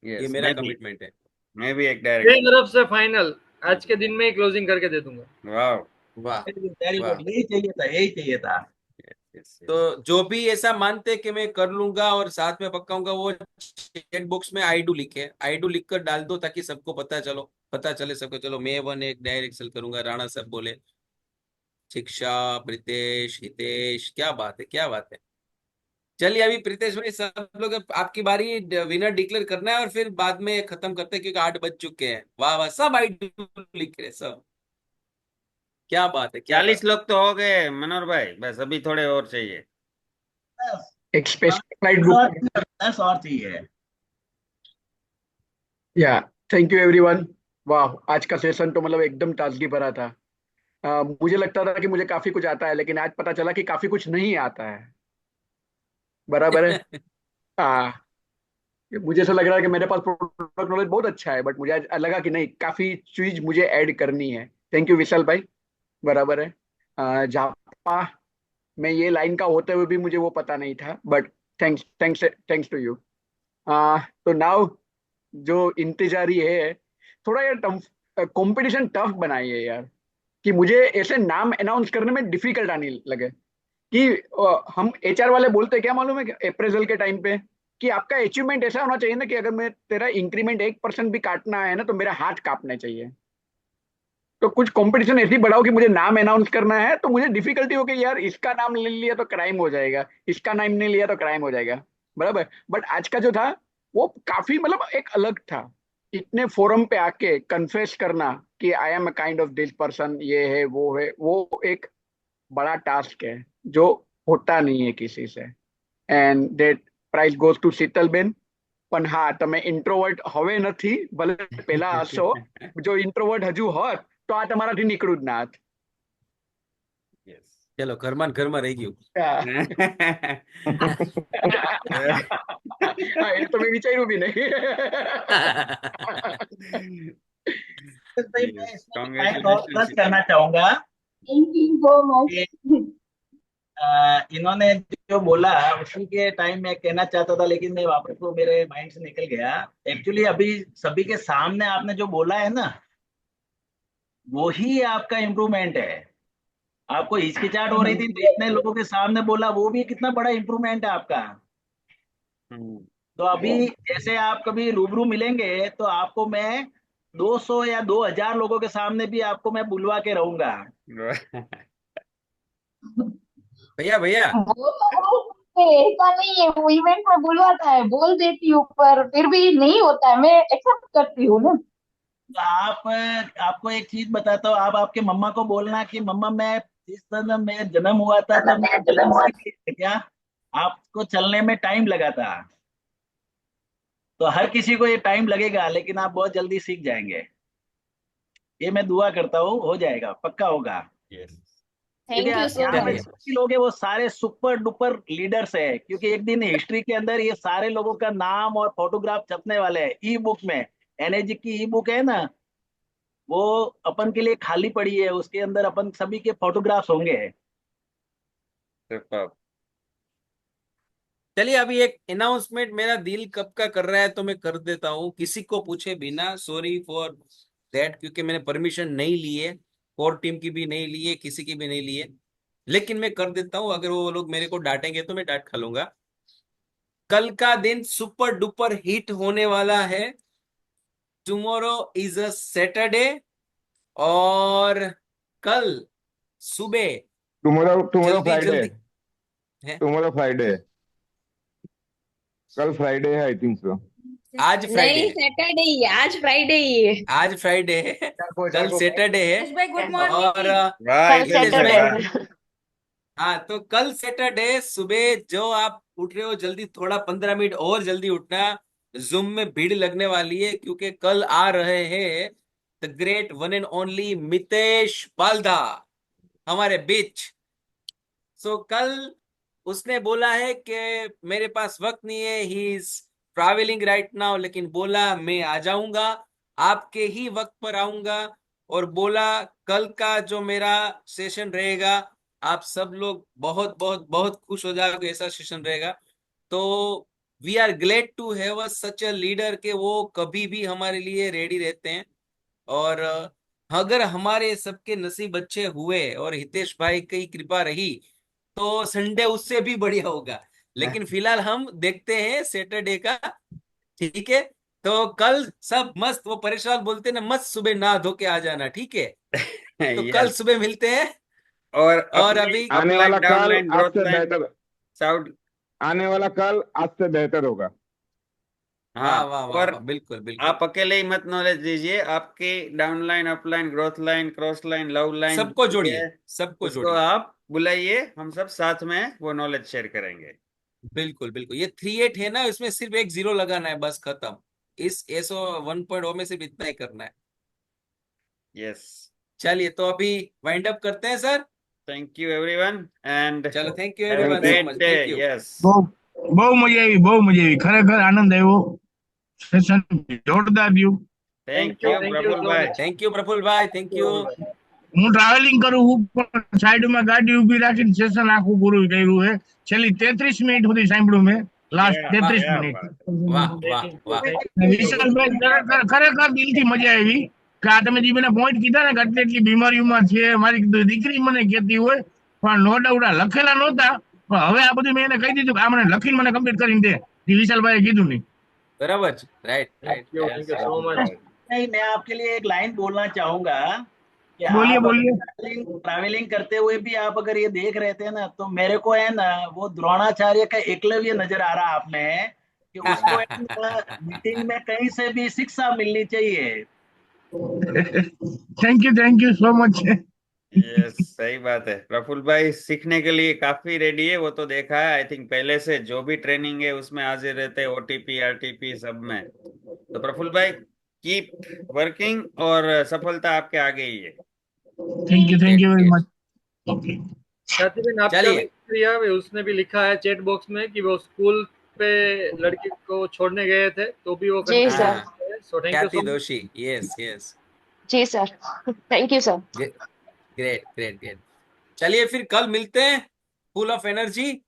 Speaker 1: ये
Speaker 2: यस,
Speaker 1: मेरा कमिटमेंट है।
Speaker 2: मैं भी एक
Speaker 3: मेरी
Speaker 2: डायरेक्ट।
Speaker 3: तरफ से फाइनल आज के दिन में ही क्लोजिंग करके दे दूंगा।
Speaker 2: वाह।
Speaker 1: वाह
Speaker 8: वेरी
Speaker 1: वाह।
Speaker 8: गुड, यही चाहिए था, यही चाहिए था।
Speaker 2: Yes yes.
Speaker 1: तो जो भी ऐसा मानते कि मैं कर लूंगा और साथ में पक्काऊंगा, वो चैट बॉक्स में आई डू लिखे, आई डू लिख कर डाल दो, ताकि सबको पता चले सबको, चलो मैं वन एक डायरेक्ट सेल करूंगा। राणा सर बोले, शिक्षा, प्रीतेश, हितेश, क्या बात है, क्या बात है। चलिए अभी प्रीतेश भाई सब लोग, अब आपकी बारी विनर डिक्लेयर करना है और फिर बाद में खत्म करते हैं, क्योंकि 8 बज चुके हैं। वाह वाह, सब आई डू लिख रहे सब। क्या बात है, क्या बात
Speaker 2: 40 लोग तो हो गए मनोहर भाई, बस अभी थोड़े और चाहिए।
Speaker 8: बस,
Speaker 9: एक स्पेसिफाइड
Speaker 8: 10 और
Speaker 9: ग्रुप।
Speaker 8: 10 और चाहिए।
Speaker 9: या थैंक यू एवरीवन। वाह, आज का सेशन तो मतलब एकदम ताजगी भरा था। मुझे लगता था कि मुझे काफी कुछ आता है, लेकिन आज पता चला कि काफी कुछ नहीं आता है। बराबर है।
Speaker 1: है।
Speaker 9: आ, मुझे ऐसा लग रहा है कि मेरे पास प्रोडक्ट नॉलेज बहुत अच्छा है, बट मुझे आज लगा कि नहीं, काफी चीज मुझे ऐड करनी है। थैंक यू विशाल भाई। बराबर है। जापा में ये लाइन का होते हुए भी मुझे वो पता नहीं था, but thanks thanks thanks to you. तो नाउ जो इंतजारी है, थोड़ा यार कंपटीशन टफ बनाइए यार, कि मुझे ऐसे नाम अनाउंस करने में डिफिकल्ट आने लगे। कि हम एचआर वाले बोलते हैं क्या मालूम है, अप्रेजल के टाइम पे कि आपका अचीवमेंट ऐसा होना चाहिए ना कि अगर मैं तेरा इंक्रीमेंट 1% भी काटना है ना तो मेरा हाथ कांपना चाहिए। तो कुछ कंपटीशन ऐसी बढ़ाओ कि मुझे नाम अनाउंस करना है तो मुझे डिफिकल्टी हो कि यार इसका नाम ले लिया तो क्राइम हो जाएगा, इसका नाम नहीं लिया तो क्राइम हो जाएगा, बराबर। बट आज का जो था वो काफी मतलब एक अलग था। इतने फोरम पे आके कन्फेस करना कि I am a kind of this person, ये है, वो एक बड़ा टास्क है जो होता नहीं है किसी से। And that prize goes to Sheetalben. પણ હા, તમે ઇન્ટ્રોવર્ટ હવે નથી, ભલે પેલા હશો, જો ઇન્ટ્રોવર્ટ હજુ હોત તો આ તમારાથી નીકળું જ ના હોત.
Speaker 2: Yes.
Speaker 1: ચલો ઘરમાં રહી ગયું.
Speaker 9: હા, એ તો મેં વિચાર્યું બી નહીં.
Speaker 8: भाई मैं
Speaker 2: Yes.
Speaker 8: इसमें एक पॉइंट और
Speaker 2: Congratulations,
Speaker 8: प्लस
Speaker 2: Sheetal.
Speaker 8: करना चाहूंगा
Speaker 4: थैंक यू सो
Speaker 8: कि
Speaker 4: मच।
Speaker 8: इन्होंने जो बोला उसी के टाइम में कहना चाहता था, लेकिन मैं वापस वो मेरे माइंड से निकल गया। एक्चुअली अभी सभी के सामने आपने जो बोला है ना, वो ही आपका इम्प्रूवमेंट है। आपको हिचकिचाहट हो रही थी तो इतने लोगों के सामने बोला, वो भी कितना बड़ा इम्प्रूवमेंट है आपका।
Speaker 2: हम्म.
Speaker 8: तो अभी जैसे आप कभी रूबरू मिलेंगे तो आपको मैं 200 या 2000 लोगों के सामने भी आपको मैं बुलवा के रहूंगा।
Speaker 1: भैया
Speaker 4: वो तो बोल सकते हैं, ऐसा नहीं है, वो इवेंट में बुलवाता है, बोल देती हूँ, पर फिर भी नहीं होता है, मैं एक्सेप्ट करती हूँ ना।
Speaker 8: तो आप आपको एक चीज बताता हूँ, आप आपके मम्मा को बोलना कि मम्मा मैं जिस दिन मेरा जन्म हुआ था तब मैं जन्म से क्या आपको चलने में टाइम लगा था। तो हर किसी को ये टाइम लगेगा, लेकिन आप बहुत जल्दी सीख जाएंगे। ये मैं दुआ करता हूँ, हो जाएगा, पक्का होगा।
Speaker 2: Yes.
Speaker 8: क्योंकि
Speaker 7: थैंक यू सो
Speaker 8: यहाँ पे
Speaker 1: चलिए
Speaker 7: मच।
Speaker 8: जितने लोग हैं वो सारे सुपर डुपर लीडर्स है, क्योंकि एक दिन हिस्ट्री के अंदर ये सारे लोगों का नाम और फोटोग्राफ छपने वाले हैं ई बुक में। एनएजी की ई बुक है ना, वो अपन के लिए खाली पड़ी है, उसके अंदर अपन सभी के फोटोग्राफ्स होंगे।
Speaker 2: Superb.
Speaker 1: चलिए अभी एक अनाउंसमेंट मेरा दिल कब का कर रहा है तो मैं कर देता हूँ, किसी को पूछे बिना। सॉरी फॉर दैट, क्योंकि मैंने परमिशन नहीं ली है, कोर टीम की भी नहीं ली है, किसी की भी नहीं ली है, लेकिन मैं कर देता हूँ। अगर वो लोग मेरे को डांटेंगे तो मैं डांट खा लूंगा। कल का दिन सुपर डुपर हिट होने वाला है। टुमारो इज अ सैटरडे, और कल सुबह
Speaker 5: टुमारो टुमारो
Speaker 1: जल्दी
Speaker 5: फ्राइडे
Speaker 1: जल्दी है।
Speaker 5: टुमारो फ्राइडे कल फ्राइडे है, आई थिंक सो।
Speaker 1: आज फ्राइडे
Speaker 10: नहीं,
Speaker 1: है,
Speaker 10: सैटरडे ही है, आज फ्राइडे ही है।
Speaker 1: आज फ्राइडे है,
Speaker 9: જાગો
Speaker 1: कल
Speaker 9: જાગો
Speaker 1: सैटरडे है।
Speaker 10: यश भाई गुड
Speaker 1: और
Speaker 10: मॉर्निंग।
Speaker 2: वाह
Speaker 7: कल
Speaker 1: नितेश
Speaker 2: यशेश
Speaker 1: भाई,
Speaker 2: भाई, वाह.
Speaker 7: सैटरडे।
Speaker 1: हाँ तो कल सैटरडे सुबह जो आप उठ रहे हो जल्दी, थोड़ा 15 मिनट और जल्दी उठना। जूम में भीड़ लगने वाली है, क्योंकि कल आ रहे हैं the great one and only Mitesh Balda हमारे बीच। सो कल उसने बोला है कि मेरे पास वक्त नहीं है, he is travelling right now, लेकिन बोला मैं आ जाऊंगा, आपके ही वक्त पर आऊंगा। और बोला कल का जो मेरा सेशन रहेगा, आप सब लोग बहुत बहुत बहुत खुश हो जाओगे, ऐसा सेशन रहेगा। तो we are glad to have such a leader के वो कभी भी हमारे लिए रेडी रहते हैं। और अगर हमारे सबके नसीब अच्छे हुए और हितेश भाई की कृपा रही तो संडे उससे भी बढ़िया होगा। लेकिन फिलहाल हम देखते हैं सैटरडे का, ठीक है। तो कल सब मस्त, वो परेशान बोलते हैं ना, मस्त सुबह नहा धो के आ जाना, ठीक है। तो कल
Speaker 2: Yes.
Speaker 1: सुबह मिलते हैं।
Speaker 2: और
Speaker 1: और
Speaker 2: अपलाइन
Speaker 1: अभी
Speaker 5: आने वाला
Speaker 2: अपलाइन
Speaker 5: कल
Speaker 2: डाउनलाइन
Speaker 5: आज
Speaker 2: ग्रोथ
Speaker 5: से
Speaker 2: लाइन
Speaker 5: बेहतर
Speaker 2: साउथ.
Speaker 5: आने वाला कल आज से बेहतर होगा।
Speaker 1: वाह
Speaker 2: हाँ.
Speaker 1: वाह वाह
Speaker 2: और
Speaker 1: वाह, बिल्कुल बिल्कुल।
Speaker 2: आप अकेले ही मत नॉलेज दीजिए, आपकी downline upline growth line cross line love line
Speaker 1: सबको
Speaker 2: जो भी
Speaker 1: जोड़िए,
Speaker 2: है
Speaker 1: सबको
Speaker 2: उसको
Speaker 1: जोड़िए।
Speaker 2: आप बुलाइए, हम सब साथ में वो नॉलेज शेयर करेंगे.
Speaker 1: बिल्कुल बिल्कुल। ये 3-8 है ना, इसमें सिर्फ एक जीरो लगाना है, बस खत्म। इस एसओ 1.0 में सिर्फ इतना ही करना है।
Speaker 2: यस.
Speaker 1: चलिए तो अभी वाइंड अप करते हैं sir.
Speaker 2: Thank you everyone and
Speaker 1: चलो, thank you
Speaker 2: have a
Speaker 1: everyone so
Speaker 2: great
Speaker 1: much,
Speaker 2: day.
Speaker 1: Thank you.
Speaker 2: Yes.
Speaker 11: બહુ બહુ મજા આવી ખરેખર આનંદ આવ્યો સેશન જોરદાર રહ્યું
Speaker 2: thank you
Speaker 3: thank you
Speaker 2: Praful
Speaker 3: so
Speaker 2: भाई.
Speaker 3: मच।
Speaker 1: थैंक यू प्रफुल्ल भाई, थैंक यू।
Speaker 11: હું ટ્રાવેલિંગ કરું હું પણ સાઈડમાં ગાડી ઊભી રાખીને સેશન આખું પૂરું કર્યું છે છેલ્લી 33 મિનિટ સુધી સાંભળ્યું મેં લાસ્ટ
Speaker 2: क्या
Speaker 11: 33
Speaker 2: क्या
Speaker 11: મિનિટ
Speaker 2: बात.
Speaker 1: વાહ વાહ વાહ।
Speaker 11: વિશાલભાઈ ખરેખર દિલથી મજા આવી કે આ તમે જે મને પોઈન્ટ કીધા ને કે આટલી આટલી બીમારીઓમાં છે મારી દીકરી મને કહેતી હોય પણ નો ડાઉટ આ લખેલા નહોતા પણ હવે આ બધું મેં એને કહી દીધું કે આ મને લખીને મને કમ્પ્લીટ કરીને દે વિશાલભાઈએ કીધું નહીં.
Speaker 1: બરાબર છે, right
Speaker 3: thank
Speaker 1: right.
Speaker 3: You so much.
Speaker 8: नहीं, मैं आपके लिए एक लाइन बोलना चाहूंगा कि
Speaker 11: बोलिए,
Speaker 8: आप
Speaker 11: बोलिए.
Speaker 8: ट्रैवलिंग करते हुए भी आप अगर ये देख रहे थे ना, तो मेरे को है ना वो द्रोणाचार्य का एकलव्य नजर आ रहा आप में कि उसको है ना मीटिंग में कहीं से भी शिक्षा मिलनी चाहिए.
Speaker 11: Thank you so much.
Speaker 2: Yes, सही बात है. प्रफुल्ल भाई सीखने के लिए काफी रेडी है, वो तो देखा है. आई थिंक पहले से जो भी ट्रेनिंग है उसमें हाजिर रहते हैं, ओटीपी आरटीपी सब में. तो प्रफुल्ल भाई कीप वर्किंग और सफलता आपके आगे ही है.
Speaker 11: Thank you very much. Okay.
Speaker 3: ख्याति बहन, आपका
Speaker 1: चलिए.
Speaker 3: भी शुक्रिया. उसने भी लिखा है चैट बॉक्स में कि वो स्कूल पे लड़की को छोड़ने गए थे तो भी वो
Speaker 4: जी
Speaker 3: कंटिन्यू
Speaker 4: सर.
Speaker 3: कर रहे हैं. सो thank you
Speaker 1: Khyati
Speaker 3: so much.
Speaker 1: Doshi, yes yes.
Speaker 4: जी sir. Thank you sir.
Speaker 1: Great great great. चलिए फिर कल मिलते हैं फुल ऑफ एनर्जी